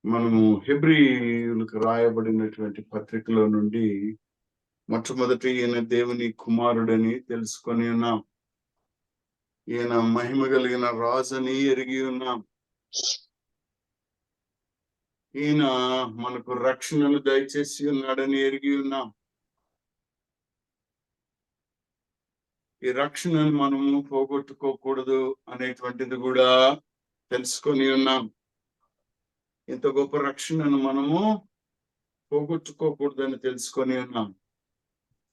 మనము హెబ్రీయులకు రాయబడినటువంటి పత్రికలో నుండి మొట్టమొదటి ఈయన దేవుని కుమారుడని తెలుసుకొని ఉన్నాం. ఈయన మహిమ కలిగిన రాజని ఎరిగి ఉన్నాం. ఈయన మనకు రక్షణను దయచేసి ఉన్నాడని ఎరిగి ఉన్నాం. ఈ రక్షణను మనము పోగొట్టుకోకూడదు అనేటువంటిది కూడా తెలుసుకొని ఉన్నాం. ఇంత గొప్ప రక్షణను మనము పోగొట్టుకోకూడదని తెలుసుకొని ఉన్నాం.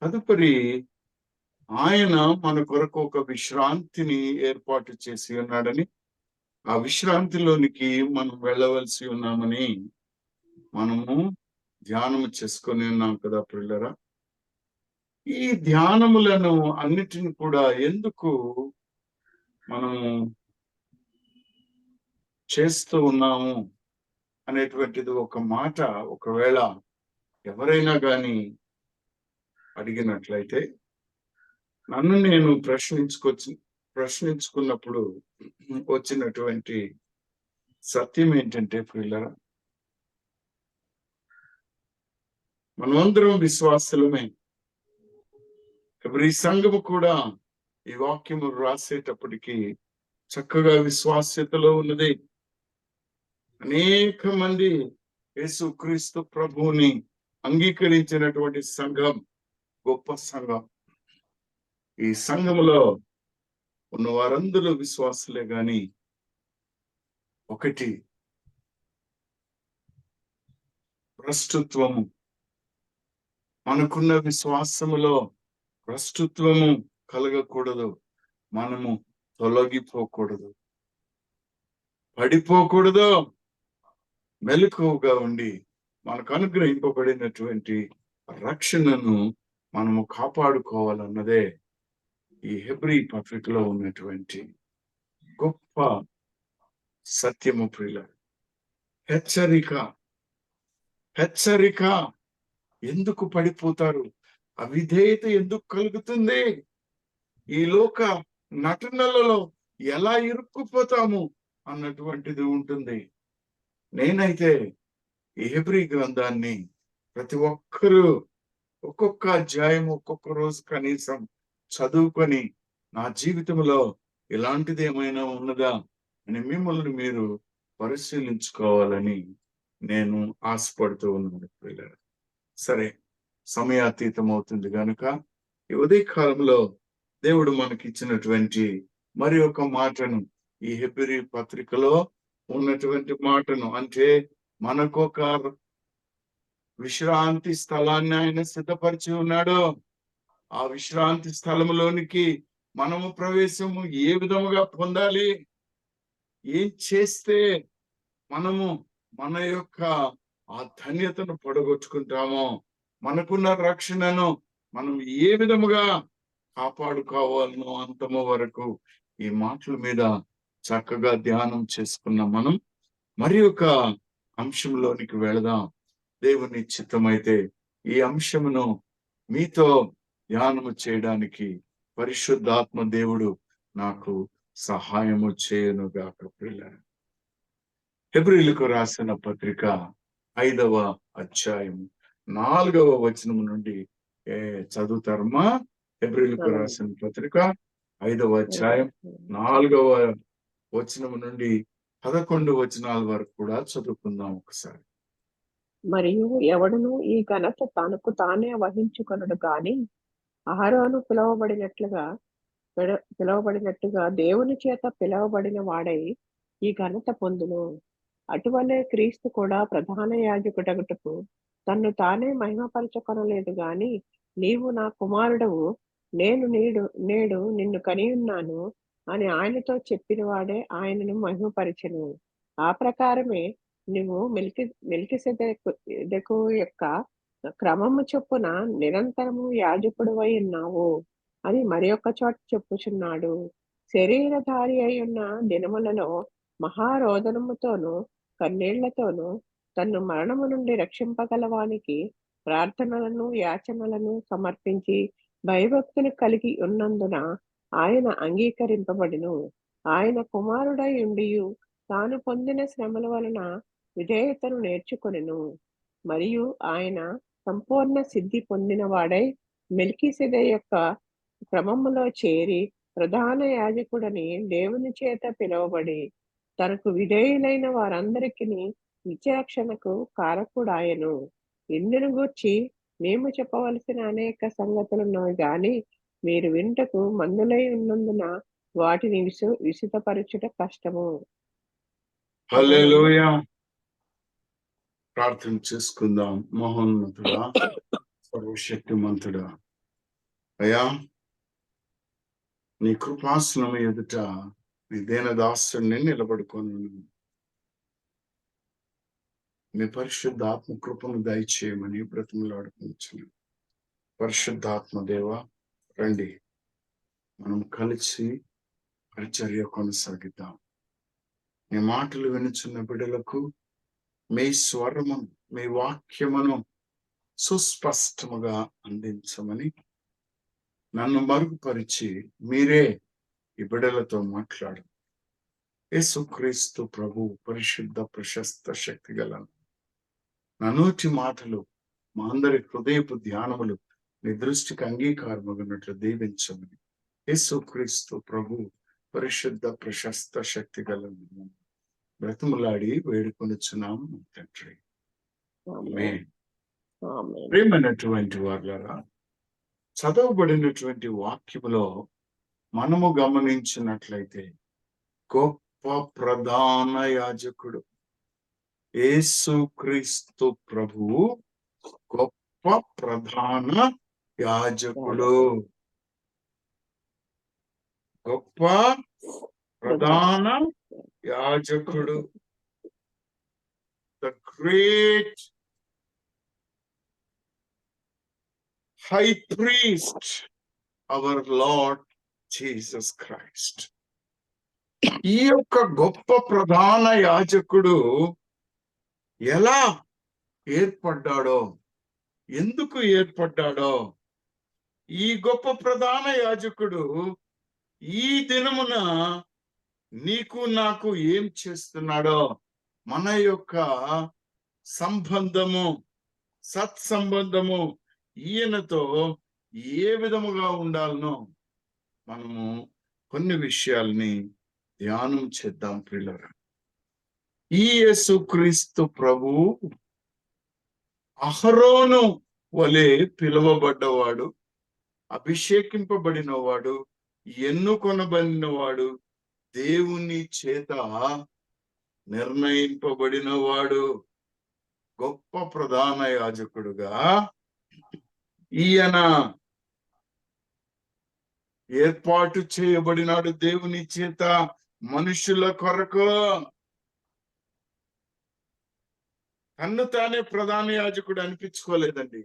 తదుపరి ఆయన మన కొరకు ఒక విశ్రాంతిని ఏర్పాటు చేసి ఉన్నాడని, ఆ విశ్రాంతిలోనికి మనం వెళ్ళవలసి ఉన్నామని మనము ధ్యానము చేసుకొని ఉన్నాం కదా పిల్లరా. ఈ ధ్యానములను అన్నిటిని కూడా ఎందుకు మనము చేస్తూ ఉన్నాము అనేటువంటిది ఒక మాట ఒకవేళ ఎవరైనా కానీ అడిగినట్లయితే నన్ను నేను ప్రశ్నించుకున్నప్పుడు వచ్చినటువంటి సత్యం ఏంటంటే పిల్లరా, మనమందరం విశ్వాసులమే. ఎవరి సంఘము కూడా ఈ వాక్యము రాసేటప్పటికి చక్కగా విశ్వాస్యతలో ఉన్నది. అనేక మంది యేసుక్రీస్తు ప్రభువుని అంగీకరించినటువంటి సంఘం, గొప్ప సంఘం. ఈ సంఘములో ఉన్న వారందరూ విశ్వాసులే గాని ఒకటి భ్రష్టత్వము, మనకున్న విశ్వాసములో భ్రష్టత్వము కలగకూడదు. మనము తొలగిపోకూడదు, పడిపోకూడదు. మెలకువగా ఉండి మనకు అనుగ్రహింపబడినటువంటి రక్షణను మనము కాపాడుకోవాలన్నదే ఈ హెబ్రీ పత్రికలో ఉన్నటువంటి గొప్ప సత్యము ప్రియుల. హెచ్చరిక. ఎందుకు పడిపోతారు? అవిధేయత ఎందుకు కలుగుతుంది? ఈ లోక నటనలలో ఎలా ఇరుక్కుపోతాము అన్నటువంటిది ఉంటుంది. నేనైతే ఈ హెబ్రీ గ్రంథాన్ని ప్రతి ఒక్కరూ ఒక్కొక్క అధ్యాయం ఒక్కొక్క రోజు కనీసం చదువుకొని నా జీవితంలో ఇలాంటిది ఏమైనా ఉన్నదా అని మిమ్మల్ని మీరు పరిశీలించుకోవాలని నేను ఆశపడుతూ ఉన్నాను పిల్లలు. సరే, సమయాతీతం అవుతుంది కనుక ఈ ఉదయకాలంలో దేవుడు మనకిచ్చినటువంటి మరి ఒక మాటను, ఈ హెబ్రీ పత్రికలో ఉన్నటువంటి మాటను, అంటే మనకొక విశ్రాంతి స్థలాన్ని ఆయన సిద్ధపరిచి ఉన్నాడు. ఆ విశ్రాంతి స్థలంలోనికి మనము ప్రవేశము ఏ విధముగా పొందాలి, ఏం చేస్తే మనము మన యొక్క ఆ ధన్యతను పొడగొట్టుకుంటామో, మనకున్న రక్షణను మనం ఏ విధముగా కాపాడుకోవాలనో అంతము వరకు ఈ మాటల మీద చక్కగా ధ్యానం చేసుకున్న మనం మరి ఒక అంశంలోనికి వెళదాం. దేవుని చిత్తమైతే ఈ అంశమును మీతో ధ్యానము చేయడానికి పరిశుద్ధాత్మ దేవుడు నాకు సహాయము చేయనుగాక. పిల్లలు, హెబ్రీయులకు రాసిన పత్రిక 5వ అధ్యాయం 4వ వచనం నుండి చదువుతారమ్మా. హెబ్రీయులకు రాసిన పత్రిక 5వ అధ్యాయం 4వ వచనం నుండి 11 వచనాల వరకు కూడా చదువుకుందాం ఒకసారి. మరియు ఎవడును ఈ ఘనత తనకు తానే వహించుకొనడు గాని అహరోను పిలవబడినట్టుగా దేవుని చేత పిలవబడిన వాడై ఈ ఘనత పొందును. అటువలే క్రీస్తు కూడా ప్రధాన యాజకుడగుటకు తన్ను తానే మహిమపరచుకొనలేదు గాని, నీవు నా కుమారుడవు, నేను నేడు నిన్ను కనియున్నాను అని ఆయనతో చెప్పిన వాడే ఆయనను మహిమపరచెను. ఆ ప్రకారమే నువ్వు మెల్కీసెదెకు యొక్క క్రమము చొప్పున నిరంతరము యాజకుడువై ఉన్నావు అని మరి ఒక్క చోట చెప్పుచున్నాడు. శరీరధారి అయి ఉన్న దినములలో మహారోదనముతోనూ కన్నీళ్లతోనూ తన్ను మరణము నుండి రక్షింపగలవానికి ప్రార్థనలను యాచనలను సమర్పించి భయభక్తులు కలిగి ఉన్నందున ఆయన అంగీకరింపబడిను. ఆయన కుమారుడై ఉండియు తాను పొందిన శ్రమల వలన విధేయతను నేర్చుకొనెను. మరియు ఆయన సంపూర్ణ సిద్ధి పొందిన వాడై మెల్కీసెదెకు యొక్క క్రమములో చేరి ప్రధాన యాజకుడని దేవుని చేత పిలువబడి తనకు విధేయులైన వారందరికీ నిత్యరక్షణకు కారకుడాయెను. ఇందును గూర్చి మేము చెప్పవలసిన అనేక సంగతులున్నవి గాని మీరు వింటకు మందులై ఉన్నందున వాటిని విశదపరచుట కష్టము. హల్లెలూయా. ప్రార్థన చేసుకుందాం. మహోన్నతుడా, సర్వశక్తిమంతుడా, అయ్యా నీ కృపాసనం ఎదుట నీ దీనదాసుని నిలబడుకొని మీ పరిశుద్ధాత్మ కృపను దయచేయమని బ్రతిమలాడుకుంటున్నాను. పరిశుద్ధాత్మ దేవ, రండి, మనం కలిసి పరిచర్య కొనసాగిద్దాం. మీ మాటలు వినుచున్న బిడ్డలకు మీ స్వరమును, మీ వాక్యమును సుస్పష్టముగా అందించమని నన్ను మరుగుపరిచి మీరే ఈ బిడ్డలతో మాట్లాడు. యేసుక్రీస్తు ప్రభు పరిశుద్ధ ప్రశస్త శక్తి గల నా నోటి మాటలు మా అందరి హృదయపు ధ్యానములు నీ దృష్టికి అంగీకారమగినట్లు దీవించమని యేసుక్రీస్తు ప్రభు పరిశుద్ధ ప్రశస్త శక్తి గల బ్రతిమలాడి వేడుకొనుచున్నాము తండ్రి. ఆమేన్. ప్రియమైనటువంటి వారులారా, చదవబడినటువంటి వాక్యములో మనము గమనించినట్లయితే గొప్ప ప్రధాన యాజకుడు యేసుక్రీస్తు ప్రభువు గొప్ప ప్రధాన యాజకుడు. గొప్ప ప్రధాన యాజకుడు, the great high priest, our Lord Jesus Christ. ఈ యొక్క గొప్ప ప్రధాన యాజకుడు ఎలా ఏర్పడ్డాడో, ఎందుకు ఏర్పడ్డాడో, ఈ గొప్ప ప్రధాన యాజకుడు ఈ దినమున నీకు నాకు ఏం చేస్తున్నాడో, మన యొక్క సంబంధము, సత్సంబంధము ఈయనతో ఏ విధముగా ఉండాలనో మనము కొన్ని విషయాల్ని ధ్యానం చేద్దాం ప్రియులారా. ఈ యేసుక్రీస్తు ప్రభు అహరోను వలె పిలువబడ్డవాడు, అభిషేకింపబడినవాడు, ఎన్నుకొనబడినవాడు, దేవుని చేత నిర్ణయింపబడినవాడు. గొప్ప ప్రధాన యాజకుడుగా ఈయన ఏర్పాటు చేయబడినాడు దేవుని చేత మనుషుల కొరకు. తన్ను తానే ప్రధాన యాజకుడు అనిపించుకోలేదండి.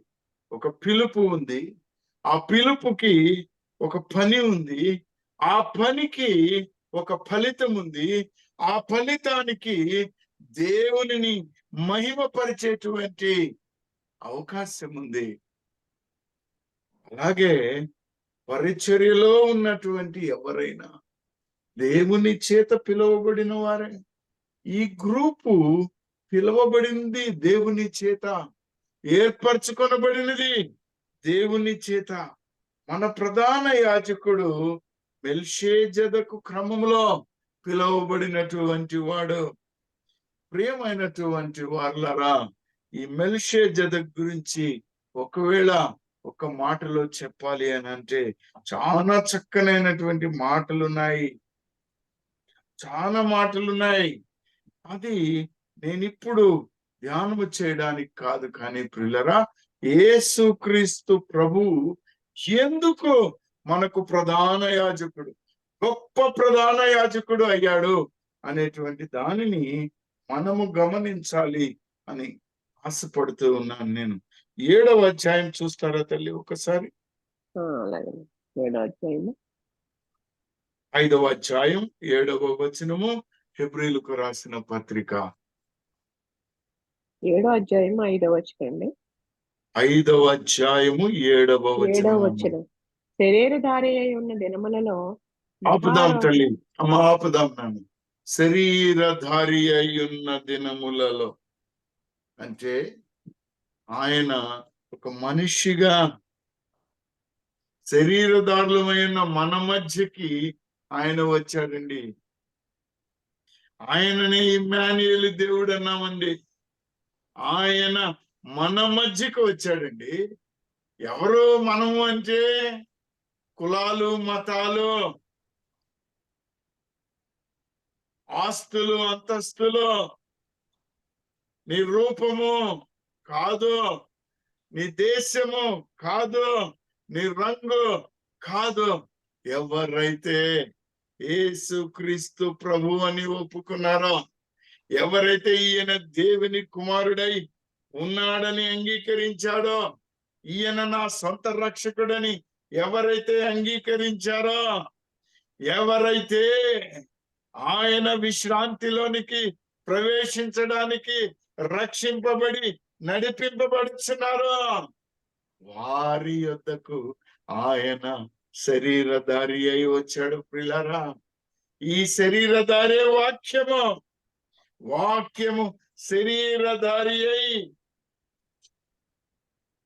ఒక పిలుపు ఉంది, ఆ పిలుపుకి ఒక పని ఉంది, ఆ పనికి ఒక ఫలితం ఉంది, ఆ ఫలితానికి దేవునిని మహిమపరిచేటువంటి అవకాశం ఉంది. అలాగే పరిచర్యలో ఉన్నటువంటి ఎవరైనా దేవుని చేత పిలువబడిన వారే. ఈ గ్రూపు పిలువబడింది దేవుని చేత, ఏర్పరచుకొనబడినది దేవుని చేత. మన ప్రధాన యాజకుడు మెల్షేజెదకు క్రమంలో పిలువబడినటువంటి వాడు. ప్రియమైనటువంటి వారులారా, ఈ మెల్షేజెదకు గురించి ఒకవేళ ఒక మాటలో చెప్పాలి అని అంటే చాలా చక్కనైనటువంటి మాటలున్నాయి, చాలా మాటలున్నాయి. అది నేను ఇప్పుడు ధ్యానము చేయడానికి కాదు. కానీ ప్రియులరా, యేసుక్రీస్తు ప్రభు ఎందుకు మనకు ప్రధాన యాజకుడు, గొప్ప ప్రధాన యాజకుడు అయ్యాడు అనేటువంటి దానిని మనము గమనించాలి అని ఆశపడుతూ ఉన్నాను. నేను 7వ అధ్యాయం చూస్తారా తల్లి ఒకసారి? 5వ అధ్యాయం 7వ వచనము, హెబ్రీయులకు రాసిన పత్రిక 7వ అధ్యాయం 5వ వచనం. 5వ అధ్యాయము 7వ వచనం. శరీరధారి అయి ఉన్న దినములలో ఆపుదాం తల్లి, ఆపుదాం. నన్ను శరీరధారి అయి ఉన్న దినములలో అంటే ఆయన ఒక మనిషిగా శరీరధారులమైన మన మధ్యకి ఆయన వచ్చాడండి. ఆయననే ఇమ్మానుయేలు దేవుడు అన్నామండి. ఆయన మన మధ్యకి వచ్చాడండి. ఎవరు మనము అంటే కులాలు, మతాలు, ఆస్తులు, అంతస్తులు, నీ రూపము కాదు, నీ దేశము కాదు, నీ రంగు కాదు. ఎవరైతే యేసుక్రీస్తు ప్రభు అని ఒప్పుకున్నారో, ఎవరైతే ఈయన దేవుని కుమారుడై ఉన్నాడని అంగీకరించాడో, ఈయన నా సొంత రక్షకుడని ఎవరైతే అంగీకరించారో, ఎవరైతే ఆయన విశ్రాంతిలోనికి ప్రవేశించడానికి రక్షింపబడి నడిపింపబడుచున్నారో, వారి యొద్దకు ఆయన శరీరధారి అయి వచ్చాడు. ప్రియులారా, ఈ శరీరధారే వాక్యము శరీరధారి అయి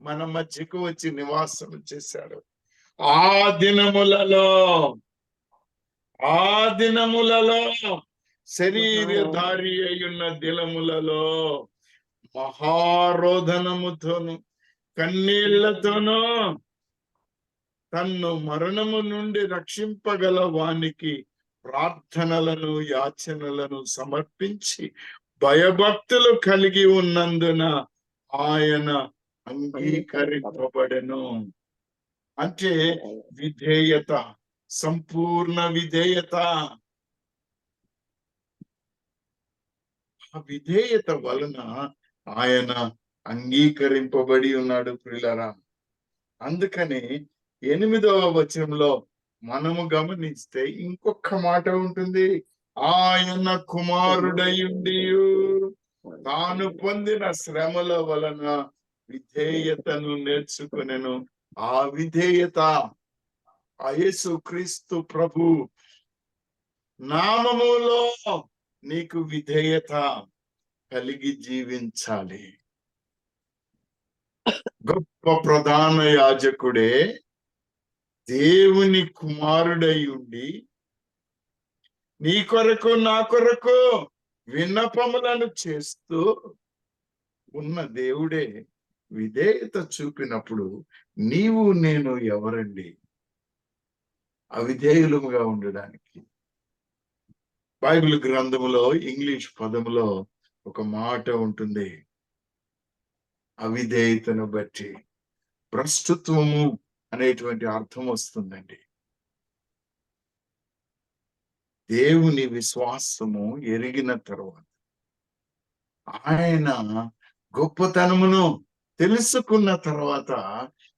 మన మధ్యకు వచ్చి నివాసం చేశాడు. ఆ దినములలో శరీరధారి అయ్యున్న దినములలో మహారోధనముతోను కన్నీళ్లతోనూ తన్ను మరణము నుండి రక్షింపగల వానికి ప్రార్థనలను, యాచనలను సమర్పించి భయభక్తులు కలిగి ఉన్నందున ఆయన అంగీకరింపబడెను. అంటే విధేయత, సంపూర్ణ విధేయత. ఆ విధేయత వలన ఆయన అంగీకరింపబడి ఉన్నాడు. ప్రియులారా, అందుకని 8వ వచనంలో మనము గమనిస్తే ఇంకొక మాట ఉంటుంది. ఆయన కుమారుడయుండి తాను పొందిన శ్రమల వలన విధేయతను నేర్చుకునేను. ఆ విధేయత ఆ యేసుక్రీస్తు ప్రభు నామములో నీకు విధేయత కలిగి జీవించాలి. గొప్ప ప్రధాన యాజకుడే దేవుని కుమారుడై ఉండి నీ కొరకు నా కొరకు విన్నపములను చేస్తూ ఉన్న దేవుడే విధేయత చూపినప్పుడు నీవు నేను ఎవరండి అవిధేయులుగా ఉండడానికి? బైబిల్ గ్రంథములో ఇంగ్లీష్ పదములో ఒక మాట ఉంటుంది. అవిధేయతను బట్టి భ్రష్టత్వము అనేటువంటి అర్థం వస్తుందండి. దేవుని విశ్వాసము ఎరిగిన తర్వాత, ఆయన గొప్పతనమును తెలుసుకున్న తర్వాత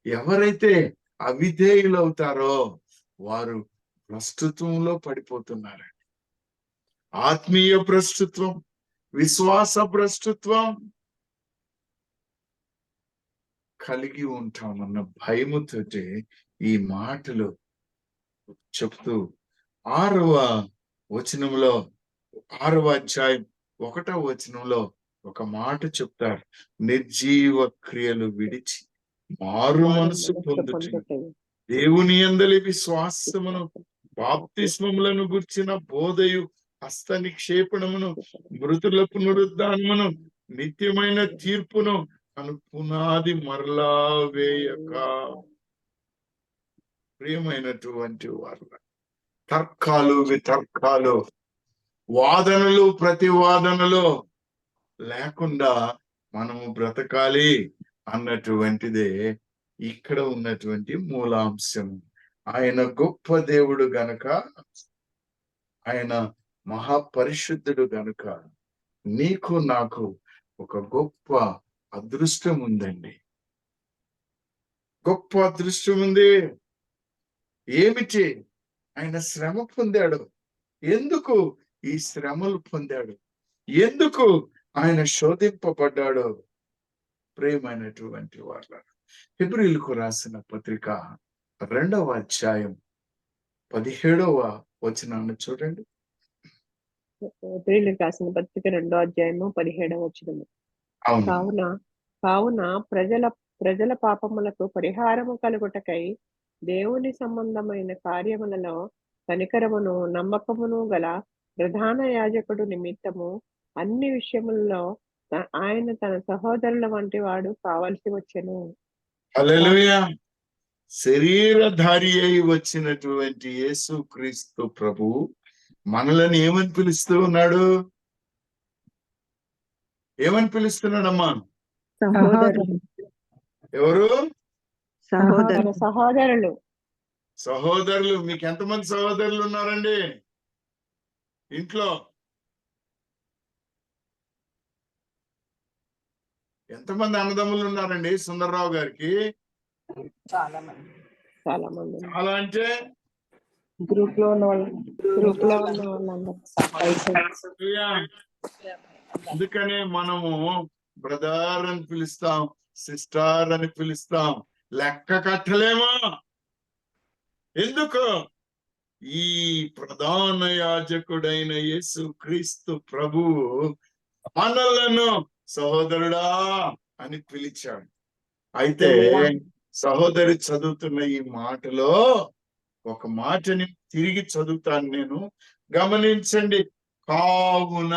ఎవరైతే అవిధేయులవుతారో వారు భ్రష్టత్వంలో పడిపోతున్నారండి. ఆత్మీయ భ్రష్టత్వం, విశ్వాస భ్రష్టత్వం కలిగి ఉంటామన్న భయముతోటి ఈ మాటలు చెప్తూ 6వ వచనంలో 6వ అధ్యాయం 1వ వచనంలో ఒక మాట చెప్తారు. నిర్జీవ క్రియలు విడిచి మారు మనసు పొందుట, దేవుని యందలి విశ్వాసమును, బాప్తిస్మములను గుర్చిన బోధయు, హస్త నిక్షేపణమును, మృతుల పునరుద్ధానమును, నిత్యమైన తీర్పును అను పునాది మరలా వేయక. ప్రియమైనటువంటి వారు, తర్కాలు, వితర్కాలు, వాదనలు, ప్రతివాదనలు లేకుండా మనము బ్రతకాలి అన్నటువంటిదే ఇక్కడ ఉన్నటువంటి మూలాంశం. ఆయన గొప్ప దేవుడు గనుక, ఆయన మహాపరిశుద్ధుడు గనుక నీకు నాకు ఒక గొప్ప అదృష్టం ఉందండి. గొప్ప అదృష్టం ఉంది. ఏమిటి? ఆయన శ్రమ పొందాడు. ఎందుకు ఈ శ్రమలు పొందాడు? ఎందుకు ఆయన శోధింపబడ్డాడు? ప్రియమైనటువంటి వాళ్ళ, హెబ్రీయులకు రాసిన పత్రిక 2వ అధ్యాయం 17వ వచనాన్ని చూడండి. హెబ్రీయులకు రాసిన పత్రిక 2వ అధ్యాయము 17వ వచనము. అవును. కావున కావున ప్రజల పాపములకు పరిహారము కలుగుటకై దేవుని సంబంధమైన కార్యములలో కనికరమును నమ్మకమును గల ప్రధాన యాజకుడు నిమిత్తము అన్ని విషయములలో ఆయన తన సహోదరుల వంటి వాడు కావలసి వచ్చెను. హల్లెలూయా. శరీరధారి అయి వచ్చినటువంటి యేసు క్రీస్తు ప్రభు మనల్ని ఏమని పిలుస్తూ ఉన్నాడు? ఏమని పిలుస్తున్నాడమ్మా? సహోదరులు. ఎవరు? సహోదరులు. తన సహోదరులు. సహోదరులు. మీకు ఎంతమంది సహోదరులు ఉన్నారండి ఇంట్లో? ఎంతమంది అన్నదమ్ములు ఉన్నారండి సుందర్రావు గారికి? చాలా మంది. చాలా అంటే గ్రూప్ లో ఉన్న వాళ్ళందరూ. అందుకనే మనము బ్రదర్ అని పిలుస్తాం, సిస్టర్ అని పిలుస్తాం, లెక్క కట్టలేమా? ఎందుకు? ఈ ప్రధాన యాజకుడైన యేసు క్రీస్తు ప్రభు మనలను సహోదరుడా అని పిలిచాడు. అయితే సహోదరి చదువుతున్న ఈ మాటలో ఒక మాటని తిరిగి చదువుతాను నేను, గమనించండి. కావున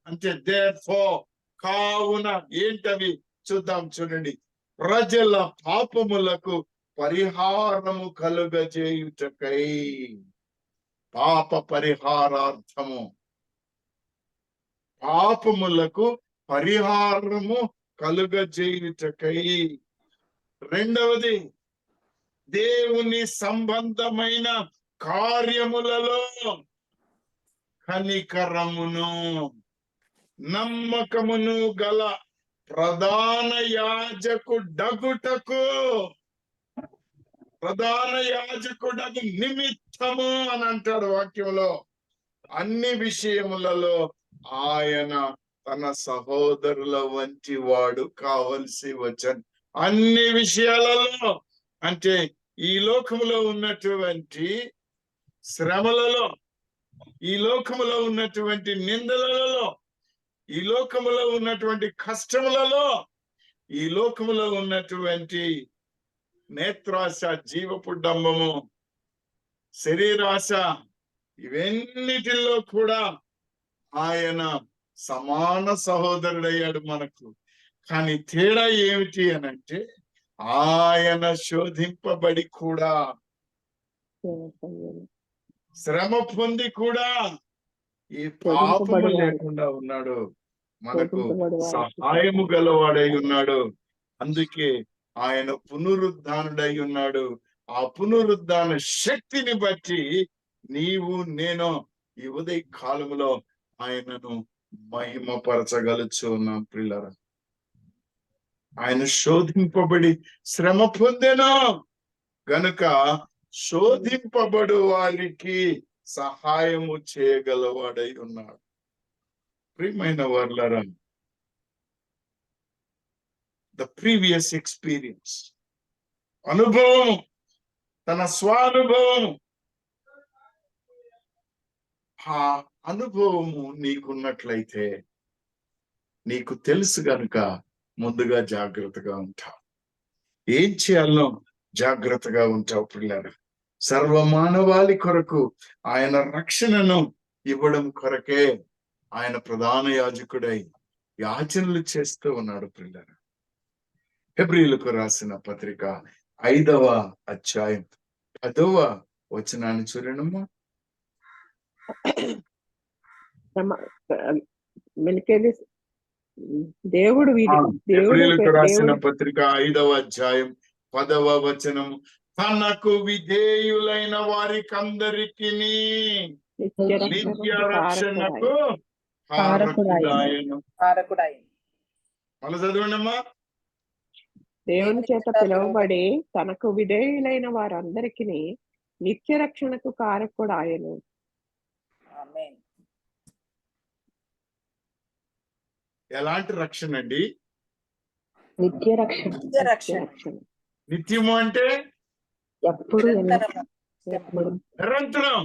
అంటే therefore, కావున ఏంటవి చూద్దాం. చూడండి. ప్రజల పాపములకు పరిహారము కలుగజేయుటకై, పాప పరిహారార్థము, పాపములకు పరిహారము కలుగజేయుటకై. రెండవది, దేవుని సంబంధమైన కార్యములలో కనికరమును నమ్మకమును గల ప్రధాన యాజకుడగుటకు, ప్రధాన యాజకుడగు నిమిత్తము అని అంటాడు వాక్యంలో. అన్ని విషయములలో ఆయన తన సహోదరుల వంటి వాడు కావలసి వచ్చాను. అన్ని విషయాలలో అంటే ఈ లోకములో ఉన్నటువంటి శ్రమలలో, ఈ లోకములో ఉన్నటువంటి నిందలలో, ఈ లోకములో ఉన్నటువంటి కష్టములలో, ఈ లోకములో ఉన్నటువంటి నేత్రాశ, జీవపు డంబము, శరీరాశ, ఇవన్నిటిలో కూడా ఆయన సమాన సహోదరుడయ్యాడు మనకు. కానీ తేడా ఏమిటి అనంటే, ఆయన శోధింపబడి కూడా, శ్రమ పొంది కూడా ఈ పాపము లేకుండా ఉన్నాడు. మనకు సహాయము గలవాడై ఉన్నాడు. అందుకే ఆయన పునరుద్ధానుడై ఉన్నాడు. ఆ పునరుద్ధాన శక్తిని బట్టి నీవు నేను ఈ ఉదయ కాలములో ఆయనను మహిమపరచగలుచు ఉన్నాం ప్రియులారా. ఆయన శోధింపబడి శ్రమ పొందెను గనుక శోధింపబడు వారికి సహాయము చేయగలవాడై ఉన్నాడు. ప్రియమైన వర్లరా, ద ప్రీవియస్ ఎక్స్పీరియన్స్, అనుభవం, తన స్వానుభవం, ఆ అనుభవము నీకున్నట్లయితే నీకు తెలుసు గనుక ముందుగా జాగ్రత్తగా ఉంటావు. ఏం చేయాలో జాగ్రత్తగా ఉంటావు పిల్లలు. సర్వమానవాళి కొరకు ఆయన రక్షణను ఇవ్వడం కొరకే ఆయన ప్రధాన యాజకుడై యాచనలు చేస్తూ ఉన్నాడు పిల్లలు. హెబ్రీయులకు రాసిన పత్రిక 5వ అధ్యాయం 10వ వచనాన్ని చూడండమ్మా. దేవుడు హెబ్రీయులకు రాసిన పత్రిక 5వ అధ్యాయం 10వ వచనం, తనకు విధేయులైన వారికందరికి నిత్య రక్షణకు కారకుడాయెను. మళ్ళీ చదవండమ్మా. దేవుని చేత పిలువబడి తనకు విధేయులైన వారందరికి నిత్య రక్షణకు కారకుడు ఆయను. ఎలాంటి రక్షణ అండి? నిత్య రక్షణ. నిత్యము అంటే ఎప్పుడు నిరంతరం.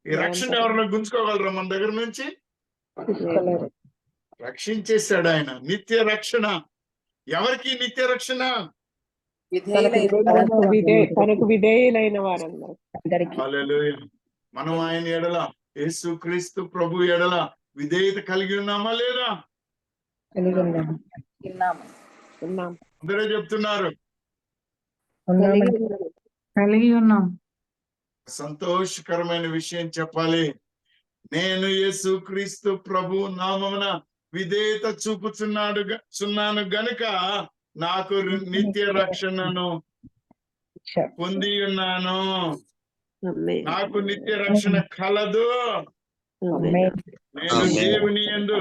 ఈ రక్షణ ఎవరైనా గుంజుకోగలరా మన దగ్గర నుంచి? రక్షించేశాడు ఆయన. నిత్య రక్షణ. ఎవరికి నిత్య రక్షణ? తనకు విధేయులైన వారందరూ. హల్లెలూయా. మనం ఆయన ఎడల, యేసుక్రీస్తు ప్రభు ఎడల విధేయత కలిగి ఉన్నామా లేదా? అందరూ చెప్తున్నారు. కలిగి ఉన్నాం. సంతోషకరమైన విషయం చెప్పాలి. నేను యేసుక్రీస్తు ప్రభు నామమున విధేయత చూపుచున్నాను గనుక నాకు నిత్య రక్షణను పొంది ఉన్నాను. నాకు నిత్య రక్షణ కలదు. నేను దేవుని యందు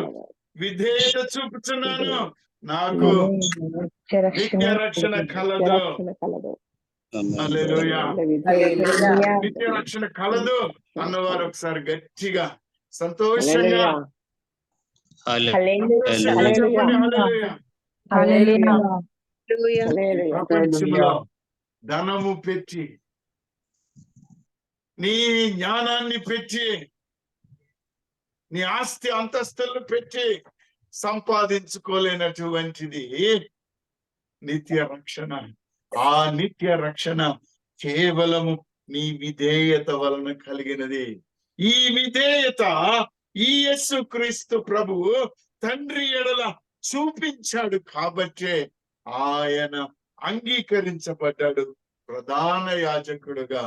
విధేయత చూపుచున్నాను, నాకు నిత్య రక్షణ కలదు. హల్లెలూయా. నిత్య రక్షణ కలదు అన్నవారు ఒకసారి గట్టిగా సంతోషంగా చెప్పండి. హల్లెలూయా. ప్రపంచంలో ధనము పెట్టి, నీ జ్ఞానాన్ని పెట్టి, నీ ఆస్తి అంతస్తులు పెట్టి సంపాదించుకోలేనటువంటిది నిత్య రక్షణ. ఆ నిత్య రక్షణ కేవలము నీ విధేయత వలన కలిగినది. ఈ విధేయత ఈ యేసుక్రీస్తు ప్రభువు తండ్రి ఎడల చూపించాడు కాబట్టే ఆయన అంగీకరించబడ్డాడు ప్రధాన యాజకుడుగా.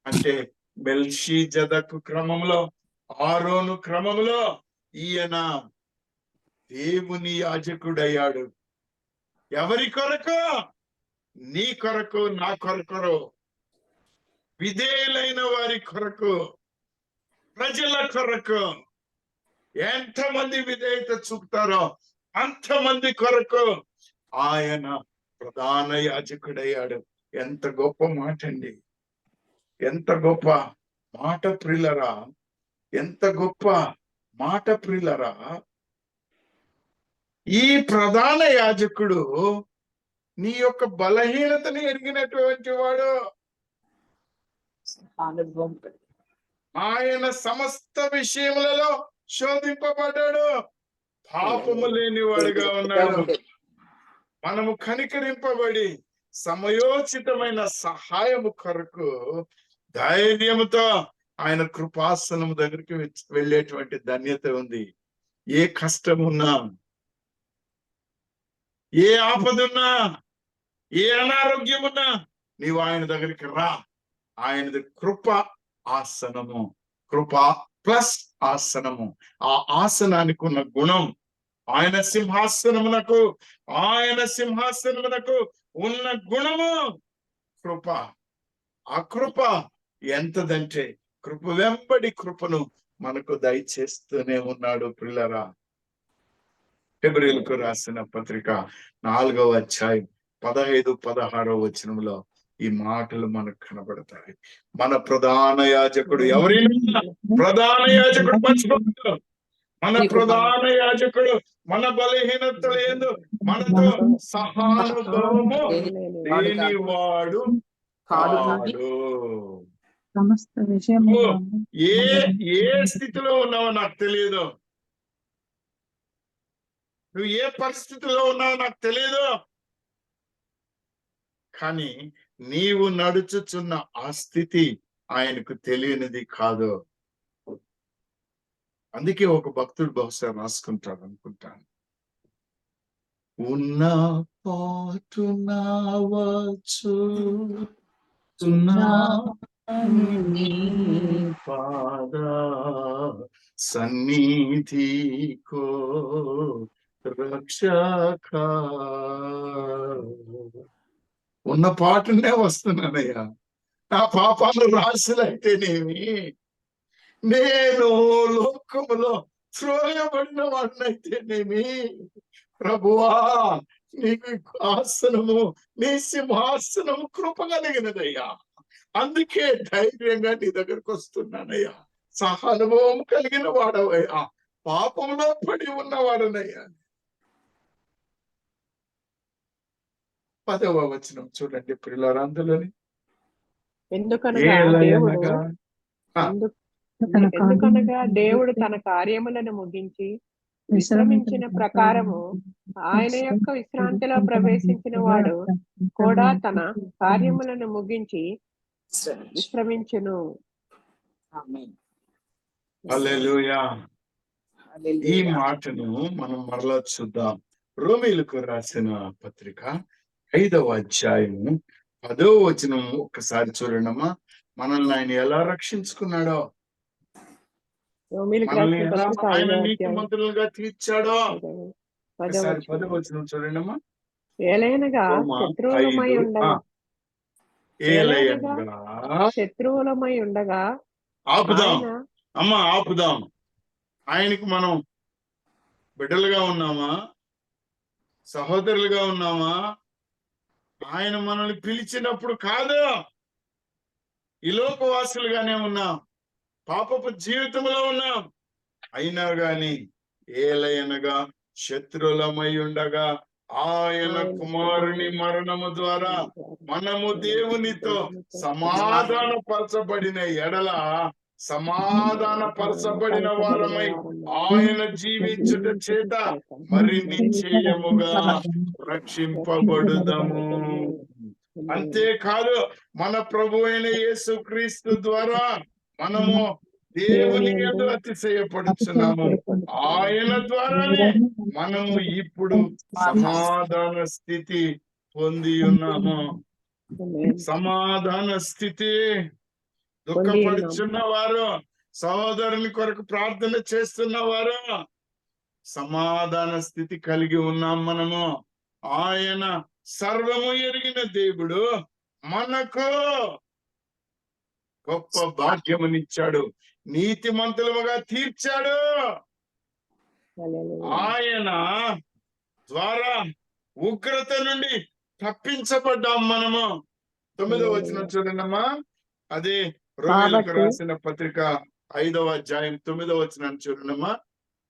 అంటే మెల్షీజదకు క్రమంలో, ఆరోను క్రమంలో ఈయన దేవుని యాజకుడయ్యాడు. ఎవరి కొరకు? నీ కొరకు, నా కొరకు, విధేయులైన వారి కొరకు, ప్రజల కొరకు. ఎంతమంది విధేయత చూపుతారో అంతమంది కొరకు ఆయన ప్రధాన యాజకుడయ్యాడు. ఎంత గొప్ప మాట అండి! ఎంత గొప్ప మాట ప్రియులరా! ఎంత గొప్ప మాట ప్రియులరా! ఈ ప్రధాన యాజకుడు నీ యొక్క బలహీనతని ఎరిగినటువంటి వాడు. ఆయన సమస్త విషయములలో శోధింపబడ్డాడు, పాపము లేని వాడుగా ఉన్నాడు. మనము కనికరింపబడి సమయోచితమైన సహాయము కొరకు ధైర్యముతో ఆయన కృపాసనము దగ్గరికి వెళ్ళేటువంటి ధన్యత ఉంది. ఏ కష్టం ఉన్నా, ఏ ఆపదున్నా, ఏ అనారోగ్యం ఉన్నా నీవు ఆయన దగ్గరికి రా. ఆయనది కృప ఆసనము, కృప ప్లస్ ఆసనము. ఆ ఆసనానికి ఉన్న గుణం, ఆయన సింహాసనమునకు ఉన్న గుణము కృప. ఆ కృప ఎంతదంటే కృప వెంబడి కృపను మనకు దయచేస్తూనే ఉన్నాడు. ప్రియులరా, హెబ్రీయులకు రాసిన పత్రిక 4వ అధ్యాయం 15-16 వచనంలో ఈ మాటలు మనకు కనబడతాయి. మన ప్రధాన యాజకుడు ఎవరైనా, ప్రధాన యాజకుడు మర్చిపోతాడు. మన ప్రధాన యాజకుడు మన బలహీనతలు ఏందో మనతో సహానుభవము లేనివాడు కాడు. ఏ స్థితిలో ఉన్నావో నాకు తెలియదు, నువ్వు ఏ పరిస్థితిలో ఉన్నావో నాకు తెలియదు, కానీ నీవు నడుచుచున్న ఆ స్థితి ఆయనకు తెలియనిది కాదు. అందుకే ఒక భక్తుడు బహుశా రాసుకుంటాడు అనుకుంటాను. ఉన్న పాటున పాద సన్నిధికో రక్షక. ఉన్న పాటనే వస్తున్నానయ్యా. నా పాపాలు రాసులైతేనేమి, నేను లోకములో త్రోయబడిన వాడినైతేనేమి, ప్రభువా నీకు ఆసనము, నీ సింహాసనము కృప కలిగినదయ్యా. అందుకే ధైర్యంగా నీ దగ్గరకు వస్తున్నానయ్యా. సహానుభవం కలిగిన వాడవయ్యా, పాపంలో పడి ఉన్నవాడనయ్యా. 10వ వచనం చూడండి ప్రియులారా, అందులోని ఎందుకనగా దేవుడు తన కార్యములను ముగించి విశ్రమించిన ప్రకారము ఆయన యొక్క విశ్రాంతిలో ప్రవేశించిన వాడు కూడా తన కార్యములను ముగించి విశ్రమించును. హల్లెలూయా. ఈ మాటను మనం మరలా చూద్దాం. రోమీయులకు రాసిన పత్రిక 5వ అధ్యాయము 10వ వచనం ఒక్కసారి చూడండమ్మా. మనల్ని ఆయన ఎలా రక్షించుకున్నాడో, రోమీయులకు మనల్ని రాసిన ఎలా పత్రిక ఆయన 5వ అధ్యాయం నీతిమంతులుగా తీర్చాడో 10వ ఒకసారి వచనం. 10వ వచనం చూడండమ్మా. ఏలైనగా రోమా శత్రువులమై 5, ఉండగా ఏలయనగా శత్రువులమై ఉండగా ఆపుదాం ఆయన అమ్మా, ఆపుదాం. ఆయనకి మనం బిడ్డలుగా ఉన్నామా, సహోదరులుగా ఉన్నామా? ఆయన మనల్ని పిలిచినప్పుడు కాదు, ఈ లోకవాసులుగానే ఉన్నాం, పాపపు జీవితంలో ఉన్నాం. అయినా గాని ఏలయనగా శత్రులమై ఉండగా ఆయన కుమారుని మరణము ద్వారా మనము దేవునితో సమాధానపరచబడిన ఎడల సమాధానపరచబడిన వారమై ఆయన జీవించుట చేత మరి నిశ్చయముగా రక్షింపబడుదము. అంతేకాదు, మన ప్రభు అయిన యేసుక్రీస్తు ద్వారా మనము దేవుని యందు అతిశయపడుచున్నాము. ఆయన ద్వారానే మనము ఇప్పుడు సమాధాన స్థితి పొంది ఉన్నాము. సమాధాన స్థితి. దుఃఖపడుచున్న వారు, సహోదరుని కొరకు ప్రార్థన చేస్తున్న వారు, సమాధాన స్థితి కలిగి ఉన్నాం మనము. ఆయన సర్వము ఎరిగిన దేవుడు మనకు గొప్ప భాగ్యమునిచ్చాడు, నీతిమంతులుగా తీర్చాడు. ఆయన ద్వారా ఉగ్రత నుండి తప్పించబడ్డాం మనము. 9వ వచనం చూడండమ్మా. అదే రోమీయులకు రాసిన పత్రిక 5వ అధ్యాయం 9వ వచనం చూడండమ్మా.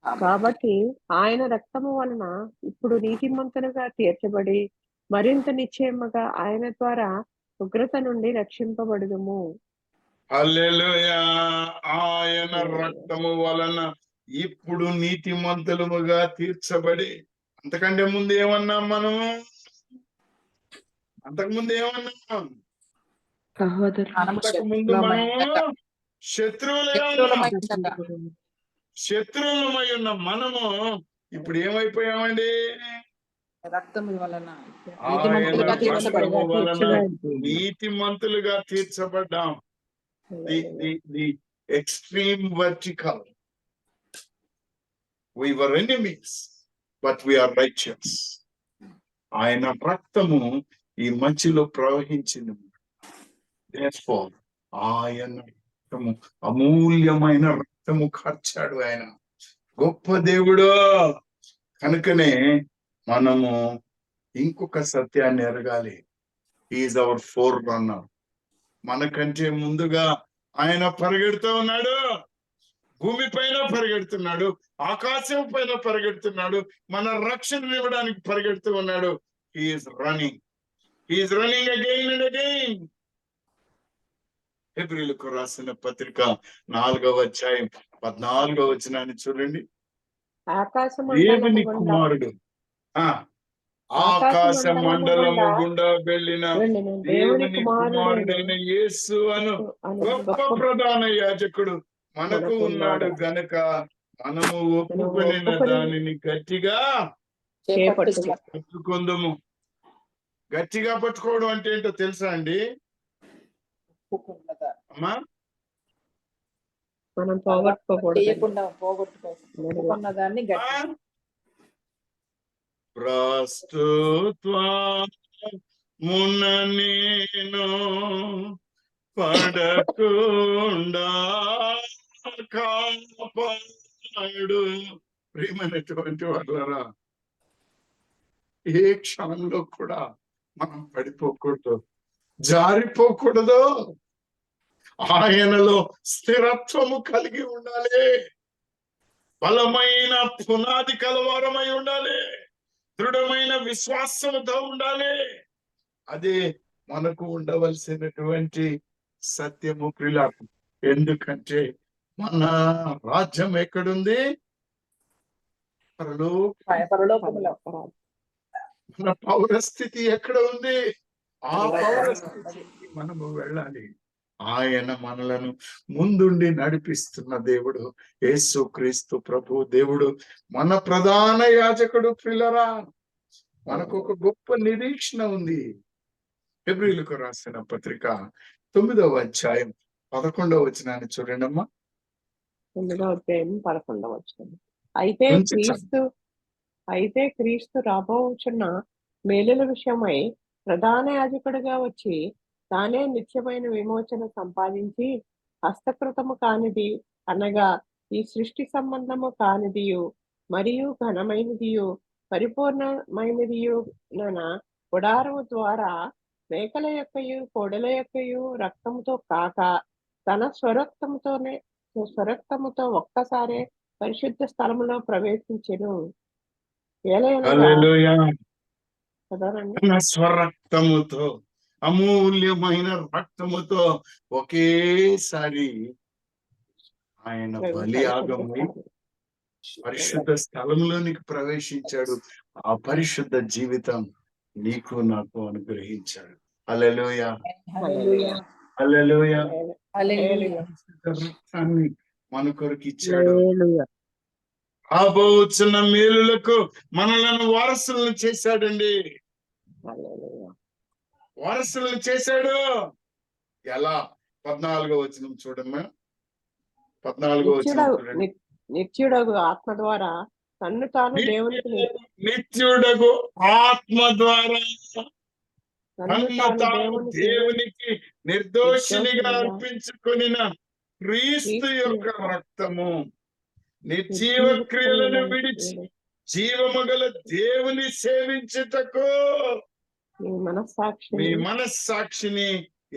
కాబట్టి ఆయన రక్తము వలన ఇప్పుడు నీతిమంతులుగా తీర్చబడి మరింత నిశ్చయముగా ఆయన ద్వారా ఉగ్రత నుండి రక్షింపబడుదుము. హల్లెలూయా. ఆయన రక్తము వలన ఇప్పుడు నీతిమంతులముగా తీర్చబడి, అంతకంటే ముందు ఏమన్నాం మనము? అంతకుముందు ఏమన్నాం? అంతకుముందు మనము శత్రువులమై ఉన్న మనము ఇప్పుడు ఏమైపోయామండి? రక్తము వలన నీతిమంతులుగా తీర్చబడ్డాం. The extreme vertical. We were enemies, but we are righteous. ఆయన రక్తము ఈ మధ్యలో ప్రవహించింది. Therefore, ఆయన రక్తము, అమూల్యమైన రక్తము ఖర్చాడు. ఆయన గొప్ప దేవుడు. కనుకనే మనము ఇంకొక సత్యాన్ని ఎరగాలి. Is our forerunner. మనకంటే ముందుగా ఆయన పరిగెడుతూ ఉన్నాడు. భూమి పైన పరిగెడుతున్నాడు, ఆకాశం పైన పరిగెడుతున్నాడు, మన రక్షణ ఇవ్వడానికి పరిగెడుతూ ఉన్నాడు. He is running again and again. హెబ్రీయులకు రాసిన పత్రిక 4వ అధ్యాయం 14వ వచనాన్ని చూడండి. దేవుని కుమారుడు ఆకాశ మండలము గుండా వెళ్ళిన దేవుని కుమారుడైన యేసు అను గొప్ప ప్రధాన యాజకుడు మనకు ఉన్నాడు గనక మనము ఒప్పుకొనిన దానిని గట్టిగా పట్టుకుందాము. గట్టిగా పట్టుకోవడం అంటే ఏంటో తెలుసా అండి అమ్మా? మనం పోగొట్టుకోకూడదు. ప్రస్తుత్వమున నేను పడకుండా కాపాడు. ప్రియమైనటువంటి వాళ్ళరా, ఏ క్షణంలో కూడా మనం పడిపోకూడదు, జారిపోకూడదు. ఆయనలో స్థిరత్వము కలిగి ఉండాలి. బలమైన పునాది కలవారమై ఉండాలి. దృఢమైన విశ్వాసంతో ఉండాలి. అదే మనకు ఉండవలసినటువంటి సత్యము ప్రియులారా. ఎందుకంటే మన రాజ్యం ఎక్కడుంది? పరలోకములో మన పౌరస్థితి ఎక్కడ ఉంది? ఆ పౌరస్థితికి మనము వెళ్ళాలి. ఆయన మనలను ముందుండి నడిపిస్తున్న దేవుడు యేసు క్రీస్తు ప్రభు దేవుడు, మన ప్రధాన యాజకుడు. పిల్లరా, మనకు ఒక గొప్ప నిరీక్షణ ఉంది. హెబ్రీయులకు రాసిన పత్రిక 9వ అధ్యాయం 11వ వచనాన్ని చూడండమ్మా. 9వ అధ్యాయం 11వ వచనం. అయితే క్రీస్తు రాబోచున్న మేలుల విషయమై ప్రధాన యాజకుడిగా వచ్చి తానే నిత్యమైన విమోచన సంపాదించి హస్తకృతము కానిది అనగా ఈ సృష్టి సంబంధము కానిదియు మరియు ఘనమైనదియు పరిపూర్ణమైనదియు గుడారము ద్వారా మేకల యొక్కయు కోడెల యొక్కయు రక్తముతో కాక తన స్వరక్తముతో ఒక్కసారే పరిశుద్ధ స్థలములో ప్రవేశించెను. తన స్వరక్తముతో, అమూల్యమైన రక్తముతో ఒకేసారి ఆయన బలియాగమై పరిశుద్ధ స్థలంలోనికి ప్రవేశించాడు. ఆ పరిశుద్ధ జీవితం నీకు నాకు అనుగ్రహించాడు. హల్లెలూయా, హల్లెలూయా. రక్తాన్ని మన కొరకు ఇచ్చాడు. రాబోతున్న మేలులకు మనలను వారసులను చేశాడండి. వారసులను చేశాడు. ఎలా? 14వ వచనం చూడమ్మా. 14వ వచనం చూడండి. నిత్యుడగు ఆత్మ ద్వారా తన్ను తాను దేవునికి నిత్యుడగు ఆత్మ ద్వారా తన్ను తాను దేవునికి నిర్దోషినిగా అర్పించుకొనిన క్రీస్తు యొక్క రక్తము నిర్జీవ క్రియలను విడిచి జీవము గల దేవుని సేవించుటకు మీ మనస్సాక్షిని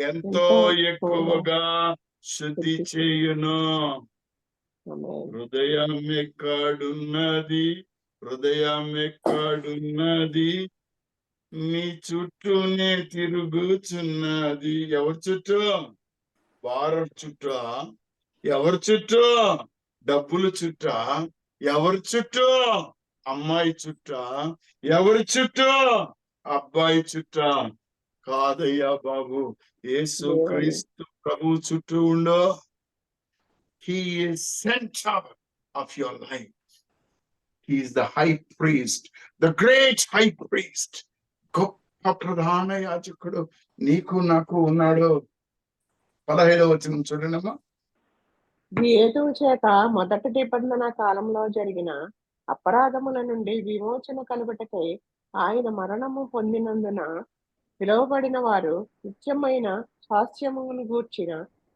ఎంతో ఎక్కువగా శుద్ధి చేయును. హృదయం ఎక్కడున్నది నీ చుట్టూనే తిరుగుచున్నది. ఎవరి చుట్టూ? వారం చుట్టూ? ఎవరి చుట్టూ? డబ్బుల చుట్టూ? ఎవరి చుట్టూ? అమ్మాయి చుట్టూ? ఎవరి చుట్టూ? అబ్బాయి చుట్టూ? కాదయ్యా బాబు, యేసు క్రీస్తు ప్రభు చుట్టూ ఉండో. He is center of your life. He is the high priest, the great high priest. గొప్ప ప్రధాన యాజకుడు నీకు నాకు ఉన్నాడు. 15వ వచనం చూడండమ్మా. ఈ హేతువు చేత మొదటి నిబంధన కాలంలో జరిగిన అపరాధముల నుండి విమోచన కలుగుటకై ఆయన మరణము పొందినందున పిలువబడిన వారు నిత్యమైన స్వాస్థ్యమును గూర్చిన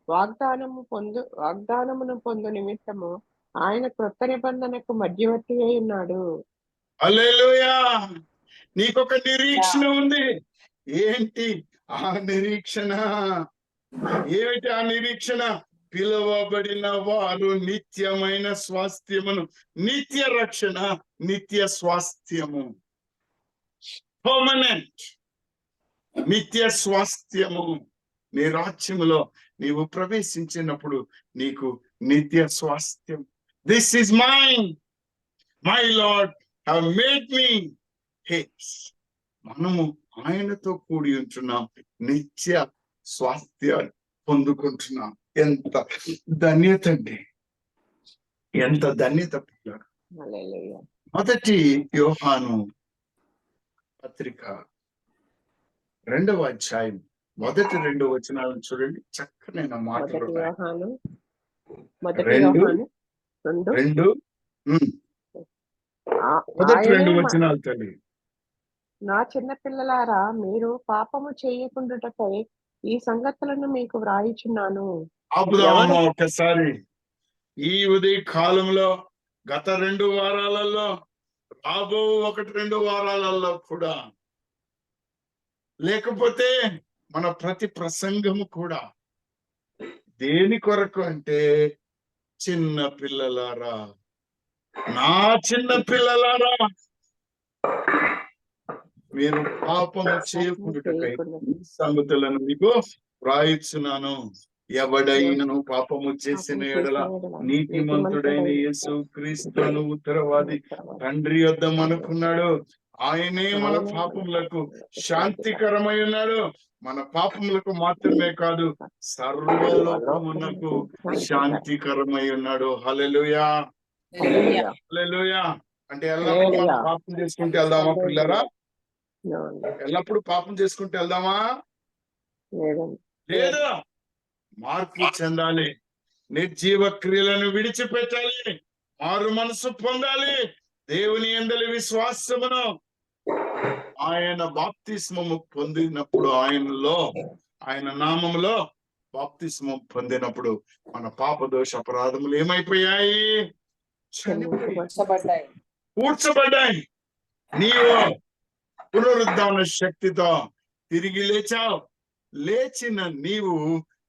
వాగ్దానమును పొందు నిమిత్తము ఆయన క్రొత్త నిబంధనకు మధ్యవర్తి అయి ఉన్నాడు. హల్లెలూయా. నీకొక నిరీక్షణ ఉంది. ఏంటి ఆ నిరీక్షణ? ఏమిటి ఆ నిరీక్షణ? పిలువబడిన వారు నిత్యమైన స్వాస్థ్యమును, నిత్య రక్షణ, నిత్య స్వాస్థ్యము, పర్మనెంట్ నిత్య స్వాస్థ్యము. నీ రాజ్యములో నీవు ప్రవేశించినప్పుడు నీకు నిత్య స్వాస్థ్యం. This is mine, my Lord have made me his. మనము ఆయనతో కూడి ఉంటున్నాం, నిత్య స్వాస్థ్యాన్ని పొందుకుంటున్నాం. ఎంత ధన్యత అండి, ఎంత ధన్యత. మొదటి యోహాను పత్రిక 2వ అధ్యాయం మొదటి 2 వచనాలను చూడండి. చక్కనైన మాటలు. మొదటి 2 వచనాలు తల్లి. నా చిన్న పిల్లలారా, మీరు పాపము చేయకుండుటకై ఈ సంగతులను మీకు వ్రాయిచున్నాను. ఆపుదామా ఒకసారి. ఈ ఉదయ కాలంలో గత 2 వారాలలో, రాబో 1-2 వారాలలో కూడా, లేకపోతే మన ప్రతి ప్రసంగము కూడా దేని కొరకు అంటే, చిన్న పిల్లలారా, నా చిన్న పిల్లలారా, మీరు పాపము చేయకుండుటకై ఈ సంగతులను మీకు వ్రాయిచున్నాను. ఎవడైనను పాపము చేసిన ఎడల నీతిమంతుడైన యేసు క్రీస్తును ఉత్తరవాది తండ్రి యొద్ద మనకున్నాడు. ఆయనే మన పాపములకు శాంతికరమై ఉన్నాడు. మన పాపములకు మాత్రమే కాదు, సర్వలోకమునకు శాంతికరమై ఉన్నాడు. హల్లెలూయా, హల్లెలూయా. అంటే ఎల్లప్పుడు మనం పాపం చేసుకుంటూ వెళ్దామా పిల్లరా? ఎల్లప్పుడు పాపం చేసుకుంటూ వెళ్దామా? లేదు. మార్పు చెందాలి, నిర్జీవ క్రియలను విడిచిపెట్టాలి, మారు మనసు పొందాలి. దేవుని యందలి విశ్వాసమును, ఆయన బాప్తిస్మము పొందినప్పుడు, ఆయన నామములో బాప్తిస్మం పొందినప్పుడు మన పాప దోష అపరాధములు ఏమైపోయాయి? పూడ్చబడ్డాయి. నీవు పునరుద్ధాన శక్తితో తిరిగి లేచావు. లేచిన నీవు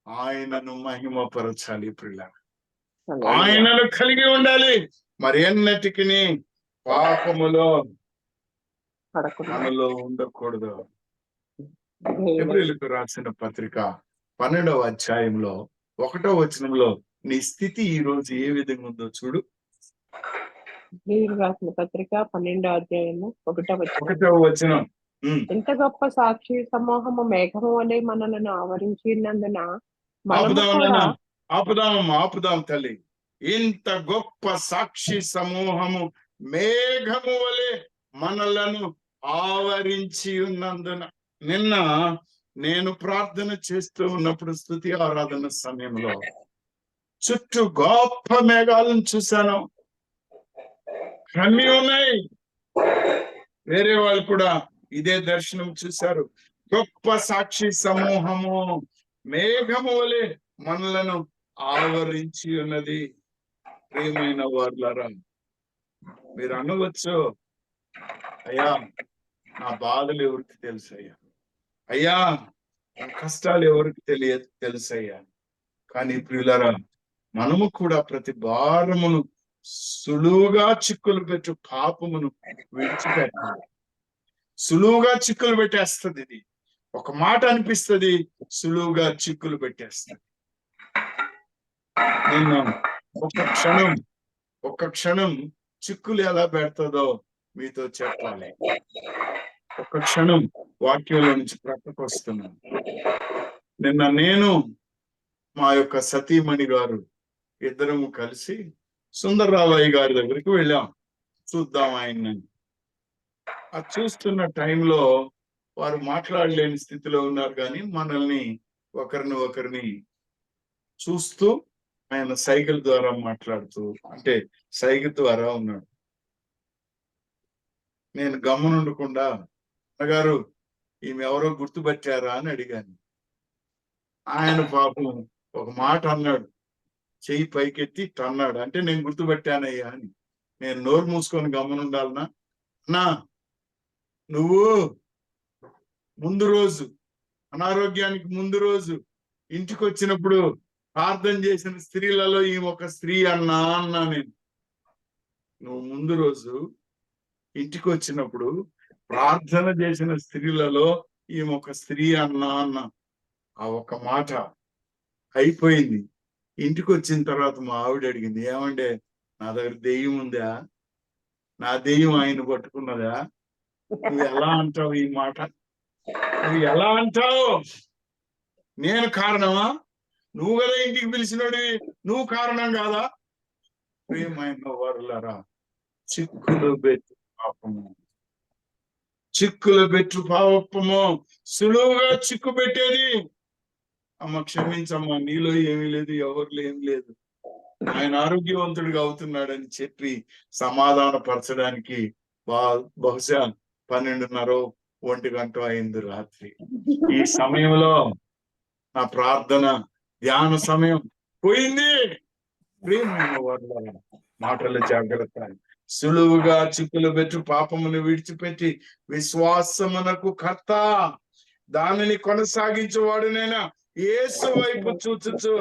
ఆయనను మహిమపరచాలి ప్రియులారా. ఆయనను కలిగి ఉండాలి. మరి ఎన్నటికి పాపములో మనలో ఉండకూడదు. హెబ్రీయులకు రాసిన పత్రిక 12వ అధ్యాయంలో 1వ వచనంలో నీ స్థితి ఈ రోజు ఏ విధంగా ఉందో చూడు. రాసిన పత్రిక 12వ అధ్యాయము 1వ వచనం. ఇంత గొప్ప సాక్షి సమూహము మేఘము వలె మనలను ఆవరించినందున ఆపుదాం తల్లి. ఇంత గొప్ప సాక్షి సమూహము మేఘము వలె మనలను ఆవరించి ఉన్నందున. నిన్న నేను ప్రార్థన చేస్తూ ఉన్నప్పుడు స్తుతి ఆరాధన సమయంలో చుట్టూ గొప్ప మేఘాలను చూశాను, కమ్మి ఉన్నాయి. వేరే వాళ్ళు కూడా ఇదే దర్శనం చూశారు. గొప్ప సాక్షి సమూహము మేఘము వలె మనలను ఆవరించి ఉన్నది. ప్రియమైన వారులారా, మీరు అనవచ్చు, అయ్యా నా బాధలు ఎవరికి తెలుసయ్యా, అయ్యా నా కష్టాలు ఎవరికి తెలుసయ్యా. కానీ ప్రియులారా, మనము కూడా ప్రతి భారమును సులువుగా చిక్కులు పెట్టు పాపమును విడిచిపెట్టాలి. సులువుగా చిక్కులు పెట్టేస్తుంది. ఇది ఒక మాట అనిపిస్తుంది, సులువుగా చిక్కులు పెట్టేస్తుంది. నేను ఒక్క క్షణం చిక్కులు ఎలా పెడుతుందో మీతో చెప్పాలి. ఒక్క క్షణం వాక్యంలో నుంచి ప్రక్కకు వస్తున్నాను. నిన్న నేను మా యొక్క సతీమణి గారు ఇద్దరము కలిసి సుందర్రావయ్య గారి దగ్గరికి వెళ్ళాం, చూద్దాం ఆయన్ని. అది చూస్తున్న టైంలో వారు మాట్లాడలేని స్థితిలో ఉన్నారు, కానీ మనల్ని ఒకరిని చూస్తూ ఆయన సైకిల్ ద్వారా మాట్లాడుతూ, అంటే సైకిల్ ద్వారా ఉన్నాడు. నేను గమనుండకుండా, అన్నగారు ఈమె ఎవరో గుర్తుపట్టారా అని అడిగాను. ఆయన పాపం ఒక మాట అన్నాడు, చెయ్యి పైకెత్తి తన్నాడు. అంటే నేను గుర్తుపట్టానయ్యా అని. నేను నోరు మూసుకొని గమనుండాలనా? అన్నా, నువ్వు ముందు రోజు, అనారోగ్యానికి ముందు రోజు ఇంటికి వచ్చినప్పుడు ప్రార్థన చేసిన స్త్రీలలో ఈమె ఒక స్త్రీ అన్నా నేను. నువ్వు ముందు రోజు ఇంటికి వచ్చినప్పుడు ప్రార్థన చేసిన స్త్రీలలో ఈమె ఒక స్త్రీ అన్నా. ఆ ఒక మాట అయిపోయింది. ఇంటికి వచ్చిన తర్వాత మా ఆవిడ అడిగింది, ఏమంటే నా దగ్గర దెయ్యం ఉందా? నా దెయ్యం ఆయన పట్టుకున్నదా? నువ్వు ఎలా అంటావు ఈ మాట? నువ్వు ఎలా అంటావు? నేను కారణమా? నువ్వు కదా ఇంటికి పిలిచినోడివి, నువ్వు కారణం కాదా? ప్రియమైన వారులారా, చిక్కులు పెట్టు పాపము సులువుగా చిక్కు పెట్టేది. అమ్మ క్షమించమ్మా, నీలో ఏమీ లేదు, ఎవరిలో ఏమి లేదు, ఆయన ఆరోగ్యవంతుడిగా అవుతున్నాడని చెప్పి సమాధాన పరచడానికి బహుశా 12:30 1 గంట అయింది రాత్రి. ఈ సమయంలో నా ప్రార్థన ధ్యాన సమయం పోయింది. ప్రియమైన వారులారా, మాటల జాగ్రత్త. సులువుగా చిక్కులు పెట్టు పాపమును విడిచిపెట్టి విశ్వాసమునకు కర్త దానిని కొనసాగించేవాడునైనా యేసు వైపు చూచుచు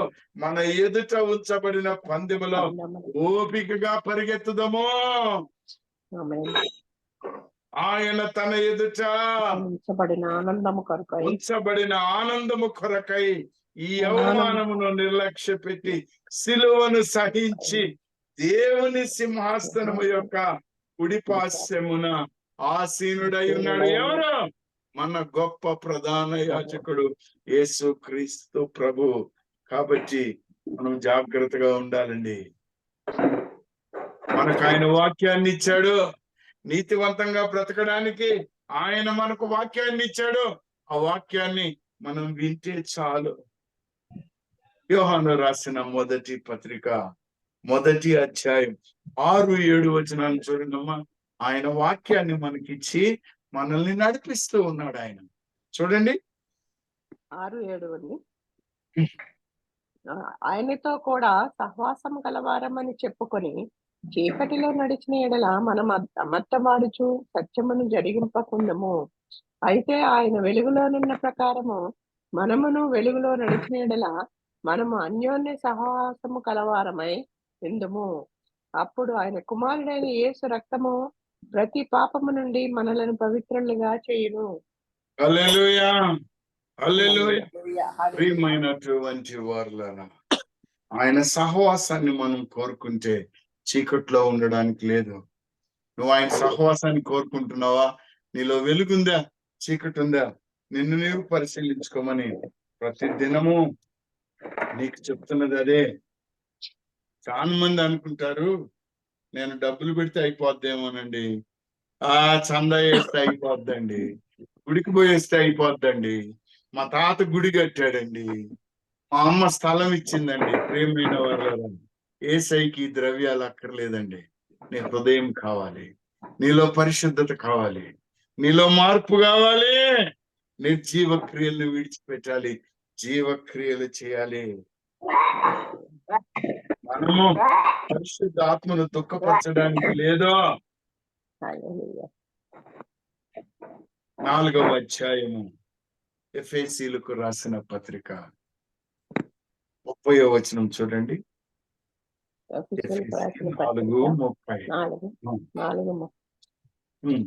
మన ఎదుట ఉంచబడిన పందెములో ఓపికగా పరిగెత్తుదము. ఆయన తన ఎదుట ఉంచబడిన ఆనందము కొరకై ఈ అవమానమును నిర్లక్ష్య పెట్టి సిలువను సహించి దేవుని సింహాసనము యొక్క కుడిపార్శ్వమున ఆసీనుడై ఉన్నాడు. ఎవరు? మన గొప్ప ప్రధాన యాజకుడు యేసు క్రీస్తు ప్రభు. కాబట్టి మనం జాగ్రత్తగా ఉండాలండి. మనకు ఆయన వాక్యాన్ని ఇచ్చాడు. నీతివంతంగా బ్రతకడానికి ఆయన మనకు వాక్యాన్ని ఇచ్చాడు. ఆ వాక్యాన్ని మనం వింటే చాలు. యోహాను రాసిన మొదటి పత్రిక 1వ అధ్యాయం 6-7 వచనాలు చూడండమ్మా. ఆయన వాక్యాన్ని మనకిచ్చి మనల్ని నడిపిస్తూ ఉన్నాడు. ఆయన చూడండి 6-7 అండి. ఆయనతో కూడా సహవాసం కలవారమని చెప్పుకొని చీకటిలో నడిచిన ఎడల మనం అబద్ధమాడుచు సత్యమును జరిగింపకుందము. అయితే ఆయన వెలుగులోనున్న ప్రకారము మనమును వెలుగులో నడిచిన ఎడల మనము అన్యోన్య సహవాసము కలవారమై ఉందుము. అప్పుడు ఆయన కుమారుడైన యేసు రక్తము ప్రతి పాపము నుండి మనలను పవిత్రులుగా చేయును. హల్లెలూయా, హల్లెలూయా. ప్రియమైనటువంటి వారులారా, ఆయన సహవాసాన్ని మనం కోరుకుంటే చీకట్లో ఉండడానికి లేదు. నువ్వు ఆయన సహవాసాన్ని కోరుకుంటున్నావా? నీలో వెలుగుందా, చీకటి ఉందా? నిన్ను నీవు పరిశీలించుకోమని ప్రతి దినము నీకు చెప్తున్నది అదే. చాలా మంది అనుకుంటారు నేను డబ్బులు పెడితే అయిపోద్దేమోనండి, చందా వేస్తే అయిపోద్దండి, గుడికి పోయేస్తే అయిపోద్దండి, మా తాత గుడి కట్టాడండి, మా అమ్మ స్థలం ఇచ్చిందండి. ప్రియమైన వారు, ఏసైకి ద్రవ్యాలు అక్కర్లేదండి. నీ హృదయం కావాలి, నీలో పరిశుద్ధత కావాలి, నీలో మార్పు కావాలి. నిర్జీవ క్రియలను విడిచిపెట్టాలి, జీవక్రియలు చేయాలి. మనము పరిశుద్ధ ఆత్మను దుఃఖపరచడానికి లేదో. 4వ అధ్యాయము ఎఫెసీయులకు రాసిన పత్రిక 30వ వచనం చూడండి. 4:30.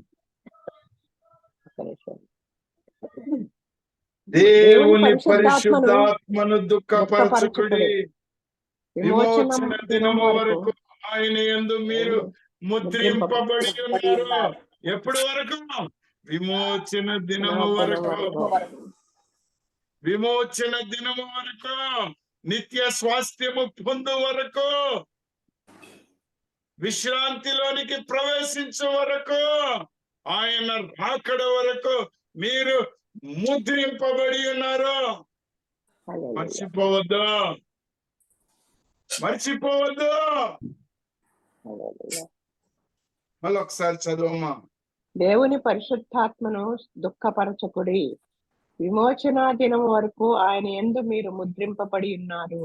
దేవుని పరిశుద్ధాత్మను దుఃఖపరచుకుడి. విమోచన దినము వరకు ఆయన యందు మీరు ముద్రింపబడి ఉన్నారు. ఎప్పటి వరకు? విమోచన దినము వరకు. విమోచన దినము వరకు, నిత్య స్వాస్థ్యము పొందు వరకు, విశ్రాంతిలోనికి ప్రవేశించే వరకు, ఆయన రాకడ వరకు మీరు ముద్రింపబడి ఉన్నారు. మర్చిపోవద్దు, మర్చిపోవద్దు. మళ్ళీ ఒకసారి చదవమ్మా. దేవుని పరిశుద్ధాత్మను దుఃఖపరచకుడి. విమోచన దినం వరకు ఆయన యందు మీరు ముద్రింపబడి ఉన్నారు.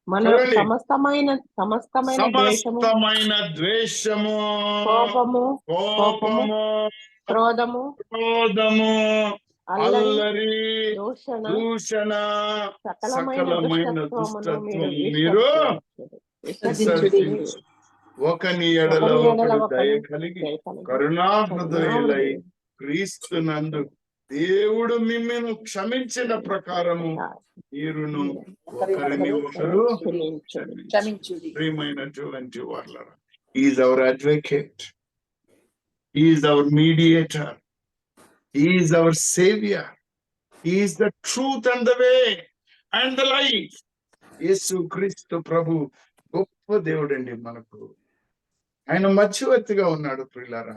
మన సమస్తమైన ద్వేషము, కోపము, క్రోధము, అల్లరి, దూషణ, సకలమైన దుష్టత్వమును మీరు ఒకని ఎడల ఒకడు దయ కలిగి కరుణా హృదయులై క్రీస్తునందు దేవుడు మిమ్మల్ని క్షమించిన ప్రకారము మీరును ఒకరిని ఒకరు క్షమించుడి. ప్రియమైనటువంటి వాళ్ళరా, He is our advocate, He is our mediator, He is our savior, He is the truth and the way and the life. యేసు క్రీస్తు ప్రభు గొప్ప దేవుడండి. మనకు ఆయన మధ్యవర్తిగా ఉన్నాడు. ప్రియులారా,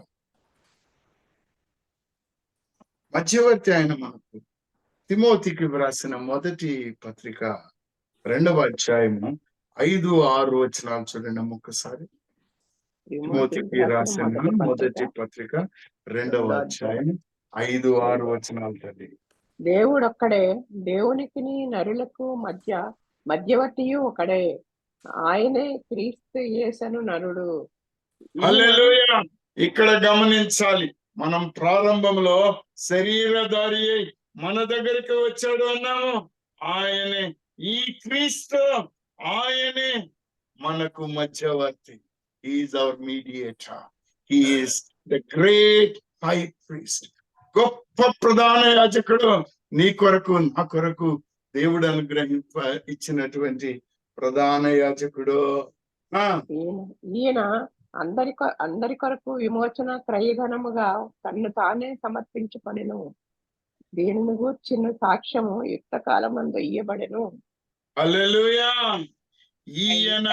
మధ్యవర్తి ఆయన మనకు. తిమోతికి వ్రాసిన మొదటి పత్రిక 2వ అధ్యాయము 5-6 వచనాలు చూడండి ఒక్కసారి. తిమోతికి రాసిన మొదటి పత్రిక 2వ అధ్యాయం 5-6 వచనాలు తల్లి. దేవుడొక్కడే, దేవునికి నరులకు మధ్యవర్తియు ఒకడే, ఆయనే క్రీస్తు యేసను నరుడు. హల్లెలూయా. ఇక్కడ గమనించాలి, మనం ప్రారంభంలో శరీరధారి అయి మన దగ్గరికి వచ్చాడు అన్నాము. ఆయనే ఈ క్రీస్తు, ఆయనే మనకు మధ్యవర్తి. He is our mediator. He is the great high priest. గొప్ప ప్రధాన యాజకుడు, నీ కొరకు నా కొరకు దేవుడు ఇచ్చినటువంటి ప్రధాన యాజకుడు. ఈయన అందరి కొరకు విమోచన క్రయధనముగా తన్ను తానే సమర్పించుకొనెను. దీనిని గూర్చిన సాక్ష్యము యుక్త కాలమందు ఇయ్యబడెను. హల్లెలూయా. ఈయన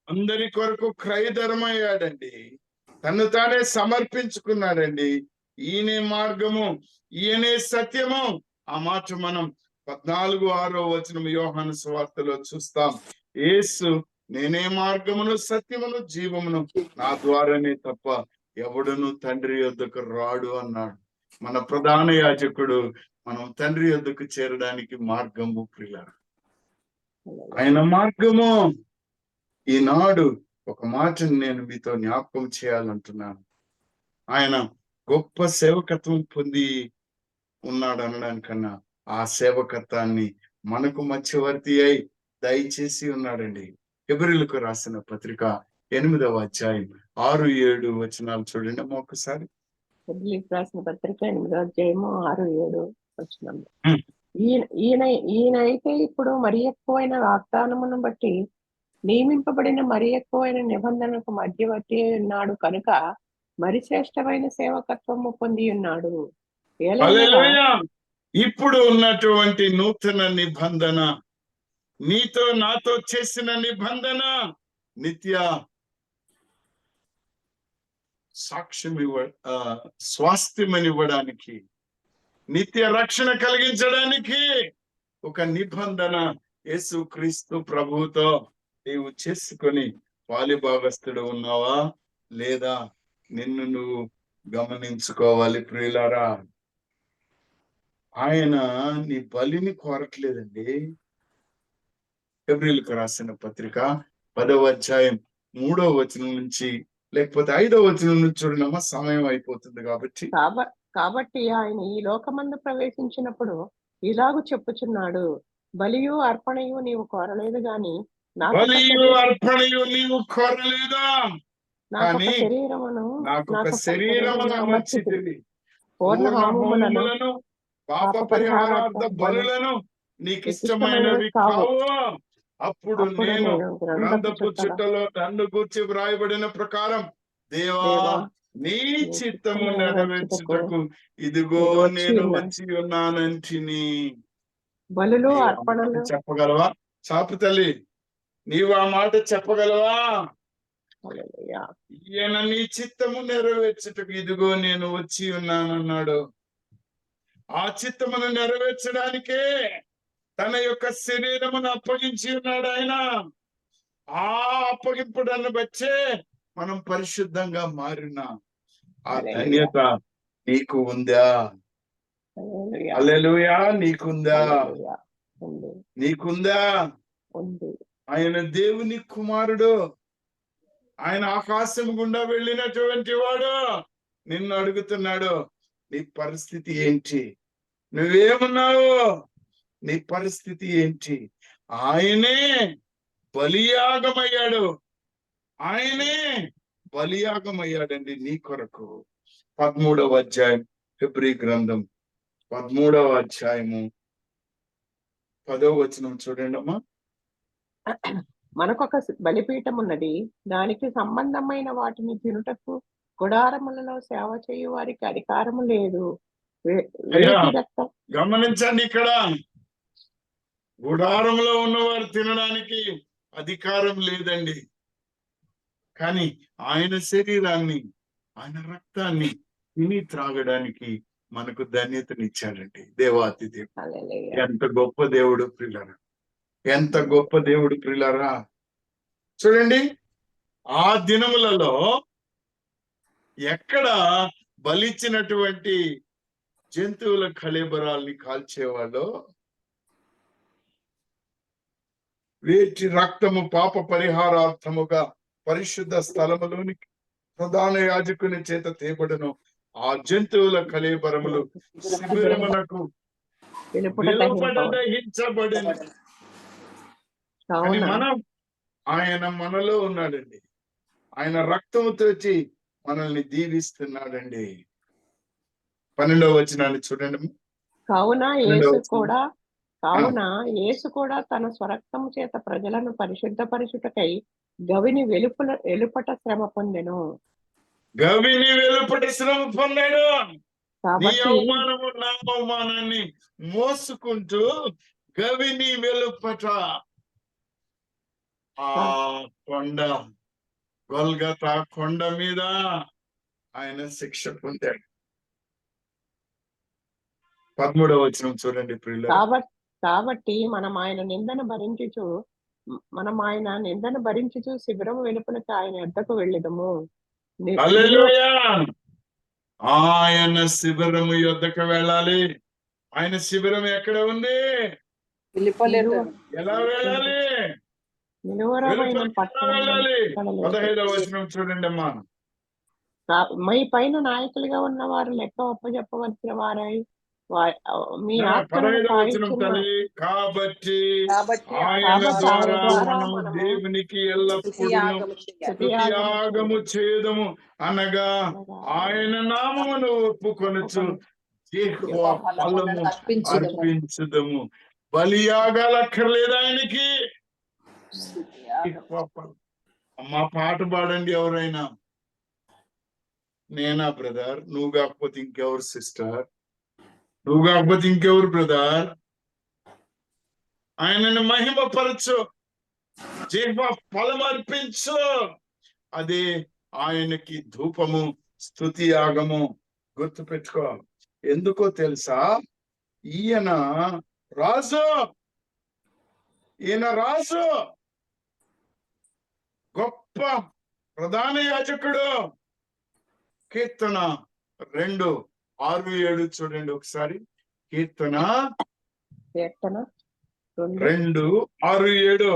అందరి కొరకు క్రయధరమయ్యాడండి, తను తానే సమర్పించుకున్నాడండి. ఈయనే మార్గము, ఈయనే సత్యము. ఆ మాట మనం 14:6 యోహాను సువార్తలో చూస్తాం. యేసు నేనే మార్గమును సత్యమును జీవమును, నా ద్వారానే తప్ప ఎవడును తండ్రి యొద్దకు రాడు అన్నాడు. మన ప్రధాన యాజకుడు మనం తండ్రి యొద్దకు చేరడానికి మార్గము ప్రియులారా. ఆయన మార్గము. ఈనాడు ఒక మాటను నేను మీతో జ్ఞాపకం చేయాలంటున్నాను. ఆయన గొప్ప సేవకత్వం పొంది ఉన్నాడు అనడానికన్నా ఆ సేవకత్వాన్ని మనకు మధ్యవర్తి అయి దయచేసి ఉన్నాడండి. హెబ్రీయులకు రాసిన పత్రిక 8వ అధ్యాయం 6-7 చూడండి అమ్మ ఒకసారి. హెబ్రీయులకు రాసిన పత్రిక 8వ అధ్యాయము 6-7. ఈయనైతే ఇప్పుడు మరి ఎక్కువైన వాగ్దానమును బట్టి నియమింపబడిన మరి ఎక్కువైన నిబంధనకు మధ్యవర్తి ఉన్నాడు కనుక మరి శ్రేష్టమైన సేవకత్వము పొంది ఉన్నాడు. ఇప్పుడు ఉన్నటువంటి నూతన నిబంధన, నీతో నాతో చేసిన నిబంధన నిత్య సాక్ష్యం స్వాస్థ్యం ఇవ్వడానికి, నిత్య రక్షణ కలిగించడానికి ఒక నిబంధన యేసుక్రీస్తు ప్రభువుతో నీవు చేసుకొని పాలిభాగస్తుడు ఉన్నావా లేదా నిన్ను నువ్వు గమనించుకోవాలి ప్రియులారా. ఆయన నీ బలిని కోరట్లేదండి. హెబ్రీయులకు రాసిన పత్రిక 10వ అధ్యాయం 3వ వచనం నుంచి లేకపోతే 5వ వచనం నుంచి చూడనమ్మా, సమయం అయిపోతుంది కాబట్టి ఆయన ఈ లోకమందు ప్రవేశించినప్పుడు ఇలాగూ చెప్పుచున్నాడు, బలియు అర్పణయు నీవు కోరలేదు గాని నాకొక శరీరమును అమర్చితివి, పూర్ణ హోమములను పాప పరిహారార్థ బలులను నీకు ఇష్టమైనవి కావు. అప్పుడు నేను గ్రంథపు చుట్టలో నన్ను గూర్చి వ్రాయబడిన ప్రకారం దేవా నీ చిత్తము నెరవేర్చుటకు ఇదిగో నేను వచ్చి ఉన్నానంటిని. బలులు అర్పణలు చెప్పగలవా చాపు తల్లి? నీవు ఆ మాట చెప్పగలవా? ఈయన నీ చిత్తము నెరవేర్చుటకు ఇదిగో నేను వచ్చి ఉన్నానన్నాడు. ఆ చిత్తమును నెరవేర్చడానికే తన యొక్క శరీరమును అప్పగించి ఉన్నాడు ఆయన. ఆ అప్పగింపుడನ್ನು బచ్చే మనం పరిశుద్ధంగా మారిన ఆ ధన్యత నీకు ఉందా? హల్లెలూయా. నీకుందా? నీకుందా? ఆయన దేవుని కుమారుడు, ఆయన ఆకాశం గుండా వెళ్ళినటువంటి వాడు. నిన్ను అడుగుతున్నాడు, నీ పరిస్థితి ఏంటి? నువ్వేమున్నావు? నీ పరిస్థితి ఏంటి? ఆయనే బలియాగమయ్యాడు. ఆయనే బలియాగమయ్యాడండి నీ కొరకు. 13వ అధ్యాయం హెబ్రీ గ్రంథం 13వ అధ్యాయము 10వ వచనం చూడండి అమ్మా. మనకొక బలిపీఠం ఉన్నది, దానికి సంబంధమైన వాటిని తినుటకు గుడారములలో సేవ చేయు వారికి అధికారము లేదు. గమనించండి, ఇక్కడ గుడారంలో ఉన్నవారు తినడానికి అధికారం లేదండి. కానీ ఆయన శరీరాన్ని, ఆయన రక్తాన్ని తిని త్రాగడానికి మనకు ధన్యతనిచ్చాడండి దేవాతి దేవుడు. ఎంత గొప్ప దేవుడు ప్రియులారా, ఎంత గొప్ప దేవుడు ప్రియులారా. చూడండి, ఆ దినములలో ఎక్కడ బలిచ్చినటువంటి జంతువుల కళేబరాల్ని కాల్చేవాళ్ళు, వేటి రక్తము పాప పరిహారార్థముగా పరిశుద్ధ స్థలములోనికి ప్రధాన యాజకుని చేత తేబడను. ఆ జంతువుల కళేబరములు శిబిరమునకు దహించబడిన. మనం, ఆయన మనలో ఉన్నాడండి. ఆయన రక్తముతో మనల్ని దీవిస్తున్నాడండి. 12వ వచనాన్ని చూడండి. కావున రెండవ యేసు వచనం. కూడా కావున యేసు కూడా తన స్వరక్తము చేత ప్రజలను పరిశుద్ధపరచుటకై గవిని వెలుపట శ్రమ పొందెను. గవిని వెలుపటి శ్రమ పొందాడు. నీ కాబట్టి అవమానము నా అవమానాన్ని మోసుకుంటూ గవిని వెలుపట ఆ కొండ, గొల్గతా కొండ మీద ఆయన శిక్ష పొందాడు. 13వ వచనం చూడండి ప్రియుల. కాబట్టి మనం ఆయన నిందను భరించుచు శిబిరము వెలుపలకు ఆయన యొద్దకు వెళ్ళెదము. హల్లెలూయా. ఆయన శిబిరము యొద్దకు వెళ్ళాలి. ఆయన శిబిరం ఎక్కడ ఉంది? వెళ్ళిపోలేదు. ఎలా వెళ్ళాలి? నిలువరమైన వెలుపలికి ఎలా వెళ్ళాలి? 15వ వచనం చూడండి అమ్మా. మీ పైన నాయకులుగా ఉన్న వారు లెక్క ఒప్పజెప్పవలసిన వారై మీ ఆత్మలను 15వ వచనం కాయించిన తల్లి. కాబట్టి కాబట్టి ఆయన ద్వారా ద్వారా మనము మనము దేవునికి ఎల్లప్పుడూ స్తుతియాగము చేయదము అనగా ఆయన నామమును ఒప్పుకొనుచు యెహోవా ఫలము అర్పించుదము. బలియాగాలు అక్కర్లేదు ఆయనకి. అమ్మా పాట పాడండి ఎవరైనా. నేనా బ్రదర్? నువ్వు కాకపోతే ఇంకెవరు సిస్టర్? నువ్వు కాకపోతే ఇంకెవరు బ్రదర్? ఆయనను మహిమపరచు, జిహ్వ ఫలం అర్పించు. అదే ఆయనకి ధూపము, స్తుతి యాగము. గుర్తు పెట్టుకో. ఎందుకో తెలుసా? ఈయన రాజు, గొప్ప ప్రధాన యాజకుడు. కీర్తన 2:6-7 చూడండి ఒకసారి. కీర్తన 2:6-7.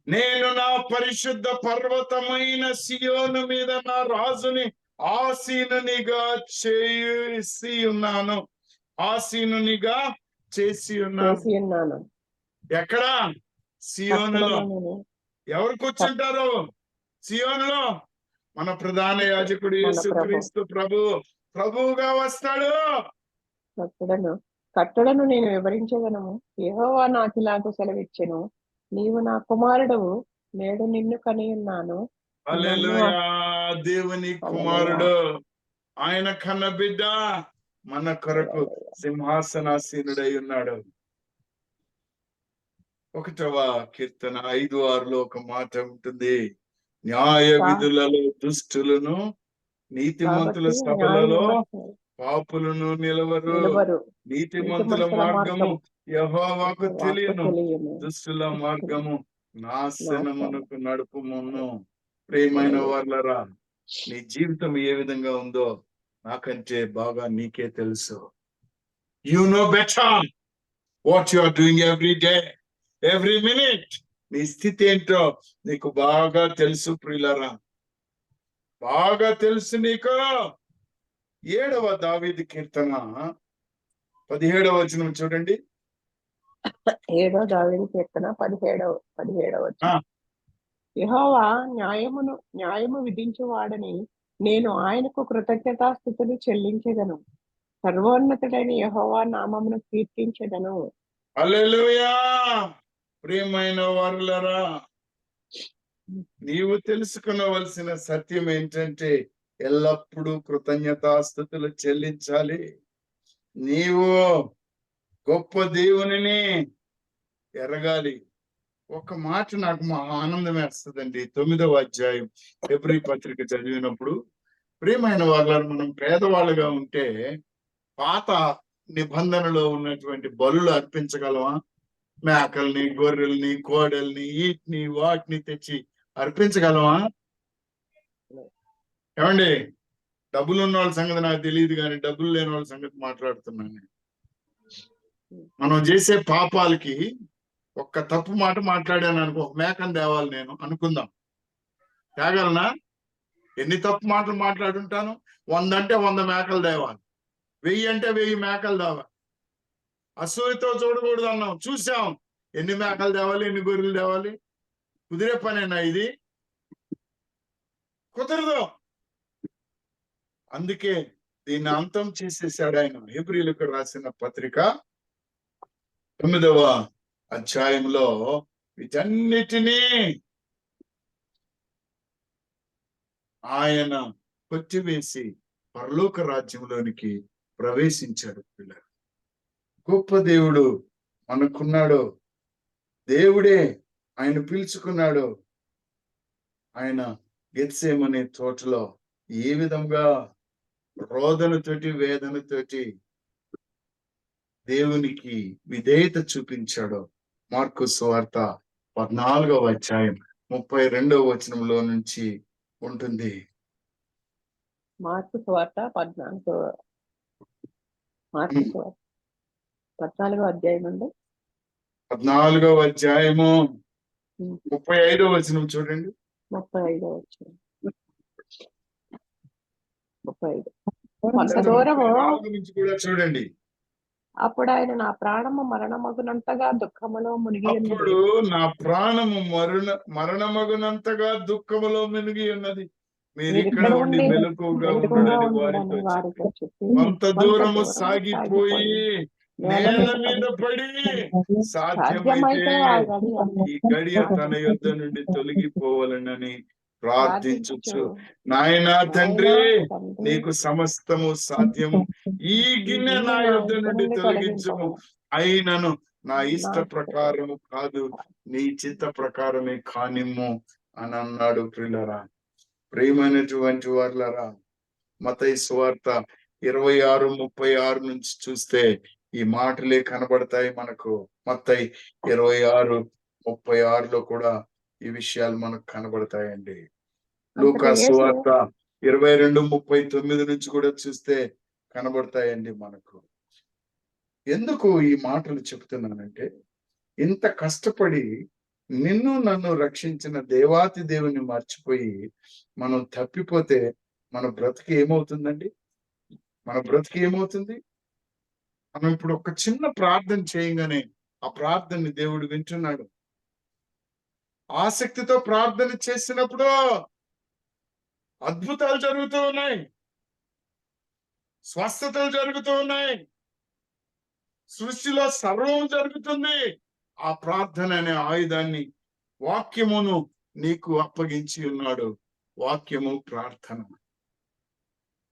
నేను నా పరిశుద్ధ పర్వతమైన సియోను మీద నా రాజుని ఆసీనునిగా చేసి ఉన్నాను. ఎక్కడ? సియోనులో. ఎవరు కూర్చుంటారు సియోనులో? మన ప్రధాన యాజకుడు యేసుక్రీస్తు ప్రభువుగా వస్తాడు. కట్టడను నేను వివరించగలను. యెహోవా నాకిలాగు సెలవిచ్చెను, నీవు నా కుమారుడవు, నేడు నిన్ను కని ఉన్నాను. హల్లెలూయా. దేవుని కుమారుడు, ఆయన కన్న బిడ్డ మన కొరకు సింహాసనాసీనుడై ఉన్నాడు. 1వ కీర్తన 5:6 ఒక మాట ఉంటుంది. న్యాయ విధులలో దుష్టులను, నీతిమంతుల సభలలో పాపులను నిలవరు. నీతిమంతుల మార్గము యెహోవాకు తెలియను, దుష్టుల మార్గము నాశనమునకు నడుపుమును. ప్రియమైన వాళ్ళరా, నీ జీవితం ఏ విధంగా ఉందో నాకంటే బాగా నీకే తెలుసు. You know better what you are doing every day, every minute. నీ స్థితి ఏంటో నీకు బాగా తెలుసు ప్రియులరా, బాగా తెలుసు నీకు. 7వ దావీదు కీర్తన 17వ వచనం చూడండి. 7వ దావీదు కీర్తన 17వ వచనం. యెహోవా న్యాయము విధించువాడని నేను ఆయనకు కృతజ్ఞతాస్తుతులు చెల్లించెదను. సర్వోన్నతుడైన యెహోవా నామమును కీర్తించెదను. హల్లెలూయా. ప్రియమైన వారులరా, నీవు తెలుసుకునవలసిన సత్యం ఏంటంటే ఎల్లప్పుడూ కృతజ్ఞతాస్తుతులు చెల్లించాలి. నీవు గొప్ప దేవునిని ఎరగాలి. ఒక మాట నాకు మా ఆనందం వేస్తుందండి. 9వ అధ్యాయం హెబ్రీ పత్రిక చదివినప్పుడు, ప్రియమైన వాళ్ళని, మనం పేదవాళ్ళుగా ఉంటే పాత నిబంధనలో ఉన్నటువంటి బలులు అర్పించగలమా? మేకల్ని, గొర్రెల్ని, కోడల్ని, వీటిని వాటిని తెచ్చి అర్పించగలమా? ఏమండి? డబ్బులు ఉన్న వాళ్ళ సంగతి నాకు తెలియదు, కానీ డబ్బులు లేని వాళ్ళ సంగతి మాట్లాడుతున్నాను. మనం చేసే పాపాలకి ఒక్క తప్పు మాట మాట్లాడాను అనుకో, మేకను తేవాలి నేను అనుకుందాం. తేగలనా? ఎన్ని తప్పు మాటలు మాట్లాడుంటాను? 100 అంటే 100 మేకలు తేవాలి, 1000 అంటే 1000 మేకలు తేవాలి. అసూయతో చూడకూడదు అన్నాం, చూసాం. ఎన్ని మేకలు తేవాలి, ఎన్ని గొర్రెలు తేవాలి? కుదిరే పనేనా ఇది? కుదరదు. అందుకే దీన్ని అంతం చేసేసాడు ఆయన. హెబ్రీయులకు రాసిన పత్రిక 9వ అధ్యాయంలో వీటన్నిటినీ ఆయన కొట్టివేసి పరలోక రాజ్యంలోనికి ప్రవేశించాడు. పిల్లలు, గొప్ప దేవుడు మనకున్నాడు. దేవుడే ఆయన పిలుచుకున్నాడు. ఆయన గెత్సేమనే తోటలో ఏ విధంగా రోదనతోటి వేదనతోటి దేవునికి విధేయత చూపించాడో మార్కు సువార్త 14వ అధ్యాయం 32వ వచనంలో నుంచి ఉంటుంది. మార్కు సువార్త 14వ అధ్యాయం అండి. 14వ అధ్యాయము 35వ వచనం చూడండి. 35వ వచనం. 35 కొంత దూరము 34 నుంచి కూడా చూడండి. అప్పుడు ఆయన నా ప్రాణము మరణమగునంతగా దుఃఖములో మునిగి ఉన్నది. అప్పుడు నా ప్రాణము మరణమగునంతగా దుఃఖములో మునిగి ఉన్నది. మీరు ఇక్కడ ఉండి మెలకువగా ఉండడని వారితో వారితో చెప్పి కొంత దూరము సాగిపోయి నేల మీద పడి సాధ్యమైతే ఈ గడియ తన యొద్ద నుండి తొలగిపోవాలనని ప్రార్థించు. నాయనా తండ్రి, నీకు సమస్తము సాధ్యము. ఈ గిన్నె నా యొద్ద నుండి తొలగించుము, అయినను నా ఇష్ట ప్రకారము కాదు, నీ చిత్త ప్రకారమే కానిమ్ము అని అన్నాడు. ప్రియులరా, ప్రియమైనటువంటి వారులరా, మత్తయి సువార్త 26:36 నుంచి చూస్తే ఈ మాటలే కనబడతాయి మనకు. మత్తయి 26:36లో కూడా ఈ విషయాలు మనకు కనబడతాయండి. లూకా సువార్త 22:39 నుంచి కూడా చూస్తే కనబడతాయండి మనకు. ఎందుకు ఈ మాటలు చెప్తున్నానంటే, ఇంత కష్టపడి నిన్ను నన్ను రక్షించిన దేవాతి దేవుని మర్చిపోయి మనం తప్పిపోతే మన బ్రతికి ఏమవుతుందండి? మన బ్రతికి ఏమవుతుంది? మనం ఇప్పుడు ఒక చిన్న ప్రార్థన చేయగానే ఆ ప్రార్థనని దేవుడు వింటున్నాడు. ఆసక్తితో ప్రార్థన చేసినప్పుడు అద్భుతాలు జరుగుతూ ఉన్నాయి, స్వస్థతలు జరుగుతూ ఉన్నాయి, సృష్టిలో సర్వం జరుగుతుంది. ఆ ప్రార్థన అనే ఆయుధాన్ని, వాక్యమును నీకు అప్పగించి ఉన్నాడు. వాక్యము ప్రార్థన.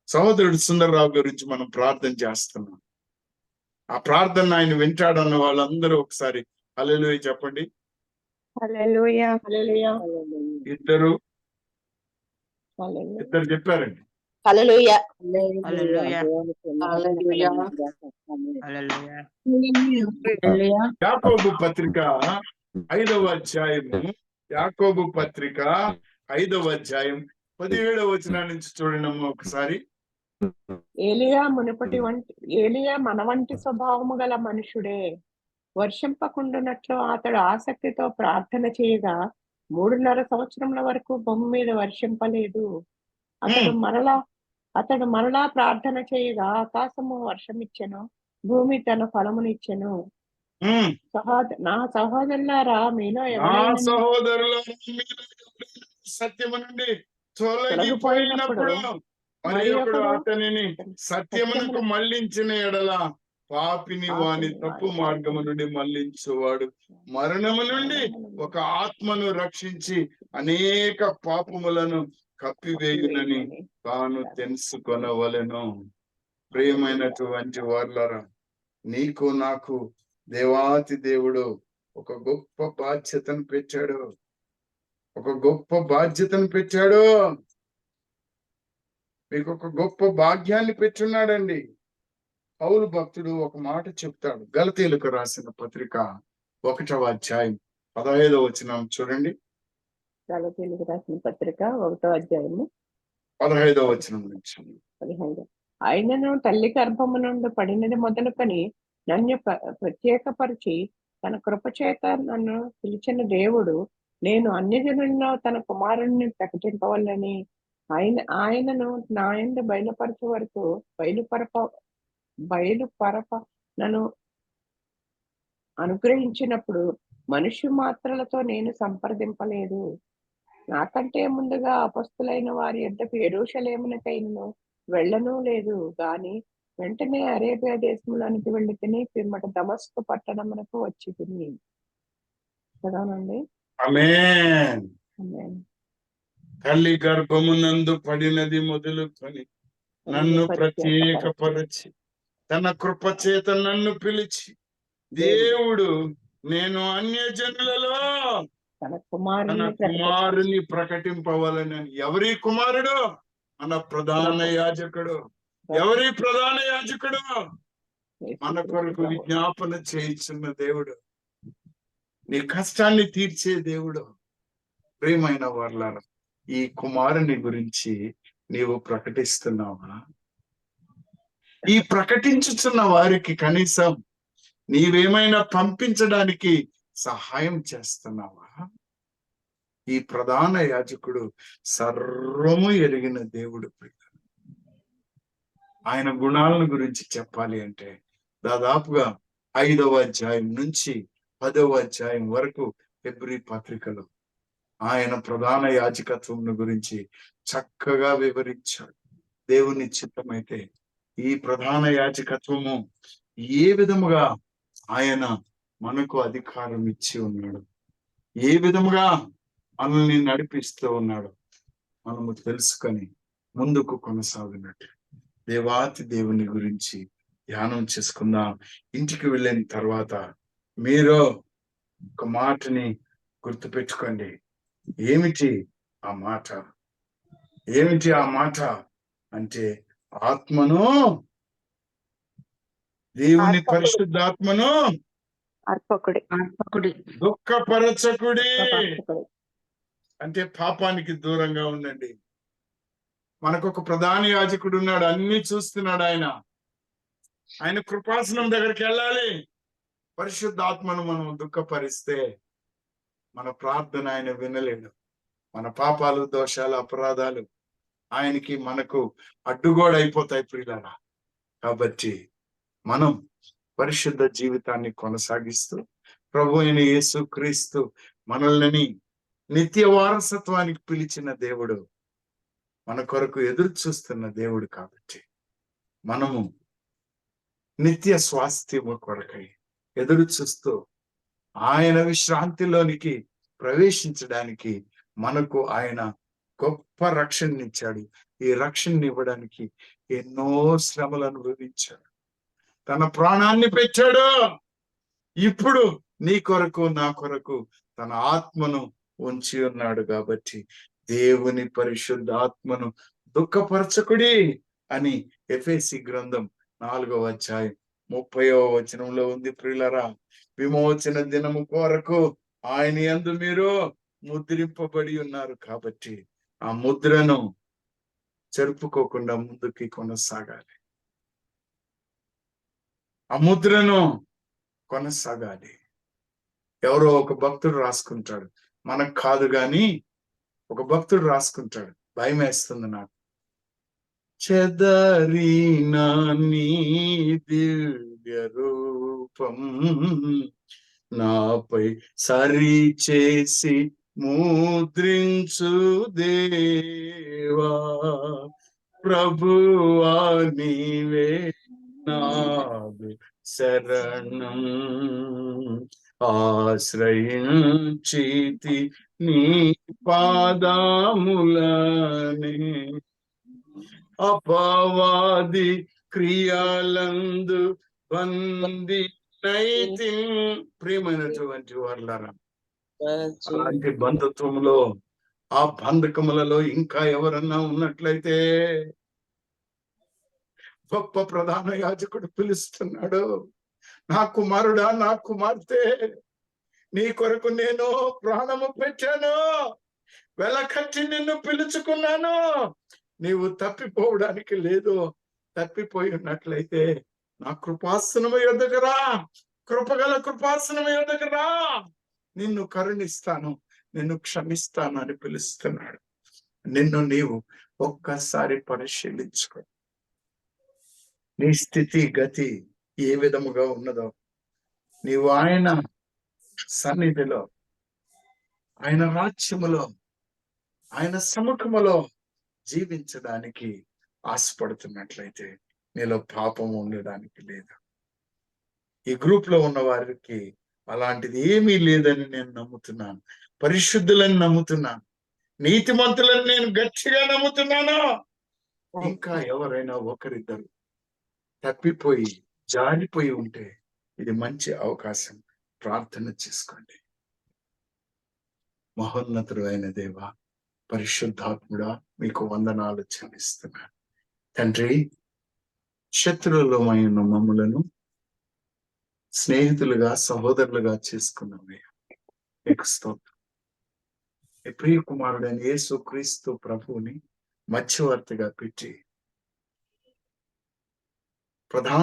సహోదరుడు సుందరరావు గురించి మనం ప్రార్థన చేస్తున్నాం. ఆ ప్రార్థన ఆయన వింటాడన్న వాళ్ళందరూ ఒకసారి హల్లెలూయా చెప్పండి. హల్లెలూయా. హల్లెలూయా. ఇద్దరు హల్లెలూయా. చెప్పారండి. హల్లెలూయా. హల్లెలూయా. హల్లెలూయా. హల్లెలూయా. యాకోబు పత్రిక 5వ అధ్యాయము, యాకోబు పత్రిక 5వ అధ్యాయం 17వ వచనం నుంచి చూడండి ఒకసారి. ఏలియా మన వంటి స్వభావము గల మనుషుడే. వర్షింపకుండునట్లు అతడు ఆసక్తితో ప్రార్థన చేయగా 3.5 సంవత్సరముల వరకు భూమి మీద వర్షింపలేదు. అతడు మరలా ప్రార్థన చేయగా ఆకాశము వర్షమిచ్చెను, భూమి తన ఫలమునిచ్చెను. నా సహోదరులారా, మీలో సత్యము నుండి తొలగిపోయినప్పుడు మరి ఒకడు అతనిని సత్యమునకు మళ్లించిన ఎడల పాపిని వాని తప్పు మార్గము నుండి మళ్లించువాడు మరణము నుండి ఒక ఆత్మను రక్షించి అనేక పాపములను కప్పివేయునని తాను తెలుసుకొనవలెను. ప్రియమైనటువంటి వారులారా, నీకు నాకు దేవాతి దేవుడు ఒక గొప్ప బాధ్యతను పెట్టాడు. మీకు ఒక గొప్ప భాగ్యాన్ని పెట్టున్నాడండి. పౌలు భక్తుడు ఒక మాట చెప్తాడు. గలతీయులకు రాసిన పత్రిక 1వ అధ్యాయం 15వ వచనం చూడండి. గలతీయులకు రాసిన పత్రిక 1వ అధ్యాయము 15వ వచనం నుంచి. 15. ఆయనను తల్లి గర్భము నుండి పడినది మొదలుకొని నన్ను ప్రత్యేకపరిచి తన కృపచేత నన్ను పిలిచిన దేవుడు, నేను అన్ని జనుల్లో తన కుమారుణ్ణి ప్రకటింపవల్లని ఆయనను నా యందు బయలుపరచు వరకు బయలుపరప నన్ను అనుగ్రహించినప్పుడు మనుష్య మాత్రలతో నేను సంప్రదింపలేదు. నాకంటే ముందుగా అపొస్తలులైన వారి యొద్దకు యెరూషలేమునకైనను వెళ్ళనూ లేదు గాని వెంటనే అరేబియా దేశంలోనికి వెళ్ళి తిని పిమ్మట దమస్కు పట్టణమునకు వచ్చి తిని కదానండి. ఆమేన్. ఆమేన్. తల్లి గర్భమునందు పడినది మొదలుకొని నన్ను ప్రత్యేకపరచి తన కృప చేత నన్ను పిలిచి దేవుడు నేను అన్యజనులలో తన తన కుమారుని కుమారుని ప్రకటింపవలనని. ఎవరి కుమారుడు? మన ప్రధాన యాజకుడు. ఎవరి ప్రధాన యాజకుడు? మన కొరకు విజ్ఞాపన చేయించున్న దేవుడు, నీ కష్టాన్ని తీర్చే దేవుడు. ప్రియమైన వారలారా, ఈ కుమారుని గురించి నీవు ప్రకటిస్తున్నావా? ఈ ప్రకటించుచున్న వారికి కనీసం నీవేమైనా పంపించడానికి సహాయం చేస్తున్నావా? ఈ ప్రధాన యాజకుడు సర్వము ఎరిగిన దేవుడు. ఆయన గుణాలను గురించి చెప్పాలి అంటే దాదాపుగా 5వ అధ్యాయం నుంచి 10వ అధ్యాయం వరకు హెబ్రీ పత్రికలో ఆయన ప్రధాన యాజకత్వం గురించి చక్కగా వివరించాడు. దేవుని చిత్తమైతే ఈ ప్రధాన యాజకత్వము ఏ విధముగా ఆయన మనకు అధికారం ఇచ్చి ఉన్నాడు, ఏ విధముగా మనల్ని నడిపిస్తూ ఉన్నాడు మనము తెలుసుకొని ముందుకు కొనసాగినట్టు దేవాతి దేవుని గురించి ధ్యానం చేసుకుందాం. ఇంటికి వెళ్ళిన తర్వాత మీరు ఒక మాటని గుర్తుపెట్టుకోండి. ఏమిటి ఆ మాట? ఏమిటి ఆ మాట అంటే ఆత్మను, దేవుని పరిశుద్ధాత్మను అర్పకుడి దుఃఖపరచకుడి. అంటే పాపానికి దూరంగా ఉండండి. మనకు ఒక ప్రధాన యాజకుడు ఉన్నాడు, అన్ని చూస్తున్నాడు. ఆయన కృపాసనం దగ్గరికి వెళ్ళాలి. పరిశుద్ధాత్మను మనం దుఃఖపరిస్తే మన ప్రార్థన ఆయన వినలేడు. మన పాపాలు, దోషాలు, అపరాధాలు ఆయనకి మనకు అడ్డుగోడ అయిపోతాయి ప్రియులారా. కాబట్టి మనం పరిశుద్ధ జీవితాన్ని కొనసాగిస్తూ ప్రభు అయిన యేసు క్రీస్తు మనల్ని నిత్య వారసత్వానికి పిలిచిన దేవుడు, మన కొరకు ఎదురు చూస్తున్న దేవుడు. కాబట్టి మనము నిత్య స్వాస్థ్యము కొరకై ఎదురు చూస్తూ ఆయన విశ్రాంతిలోనికి ప్రవేశించడానికి మనకు ఆయన గొప్ప రక్షణనిచ్చాడు. ఈ రక్షణ ఇవ్వడానికి ఎన్నో శ్రమలు అనుభవించాడు, తన ప్రాణాన్ని పెట్టాడు. ఇప్పుడు నీ కొరకు, నా కొరకు తన ఆత్మను ఉంచి ఉన్నాడు. కాబట్టి దేవుని పరిశుద్ధ ఆత్మను దుఃఖపరచకుడి అని ఎఫెసీ గ్రంథం 4వ అధ్యాయం 30వ వచనంలో ఉంది. ప్రియులరా, విమోచన దినము కొరకు ఆయన యందు మీరు ముద్రింపబడి ఉన్నారు. కాబట్టి ఆ ముద్రను చెరుపుకోకుండా ముందుకి కొనసాగాలి. ఆ ముద్రను కొనసాగాలి. ఎవరో ఒక భక్తుడు రాసుకుంటాడు, మనకు కాదు గాని ఒక భక్తుడు రాసుకుంటాడు, భయం వేస్తుంది నాకు. చెదరిన నీ దివ్య రూపం నాపై సరి చేసి ముద్రించు దేవా, ప్రభువా నీవే నాదు శరణం, ఆశ్రయించితి నీ పాదములనే, అపవాది క్రియలందు బందినైతి. ప్రియమైనటువంటి వారలారా, అలాంటి బంధుత్వంలో, ఆ బంధకములలో ఇంకా ఎవరన్నా ఉన్నట్లయితే గొప్ప ప్రధాన యాజకుడు పిలుస్తున్నాడు, నా కుమారుడా, నా కుమార్తె, నీ కొరకు నేను ప్రాణము పెట్టాను, వెలకట్టి నిన్ను పిలుచుకున్నాను. నీవు తప్పిపోవడానికి లేదు. తప్పిపోయి ఉన్నట్లయితే నా కృపాసనము యొద్దకు రా, కృపగల కృపాసనము యొద్దకు రా, నిన్ను కరుణిస్తాను, నిన్ను క్షమిస్తాను అని పిలుస్తున్నాడు. నిన్ను నీవు ఒక్కసారి పరిశీలించుకో. నీ స్థితి గతి ఏ విధముగా ఉన్నదో, నీవు ఆయన సన్నిధిలో, ఆయన రాజ్యములో, ఆయన సముఖములో జీవించడానికి ఆశపడుతున్నట్లయితే నీలో పాపం ఉండడానికి లేదు. ఈ గ్రూప్ లో ఉన్న వారికి అలాంటిది ఏమీ లేదని నేను నమ్ముతున్నాను. పరిశుద్ధులని నమ్ముతున్నాను. నీతిమంతులని నేను గట్టిగా నమ్ముతున్నాను. ఇంకా ఎవరైనా ఒకరిద్దరు తప్పిపోయి జారిపోయి ఉంటే ఇది మంచి అవకాశం. ప్రార్థన చేసుకోండి. మహోన్నతుడు అయిన దేవ, పరిశుద్ధాత్ముడా, మీకు వందనాలు చెల్లిస్తున్నాను తండ్రి. శత్రువులమైన మమ్ములను స్నేహితులుగా, సహోదరులుగా చేసుకున్నామే. మీకు స్తోత్రం. ఈ ప్రియ కుమారుడైన యేసు క్రీస్తు ప్రభువుని మధ్యవర్తిగా పెట్టి ప్రధాన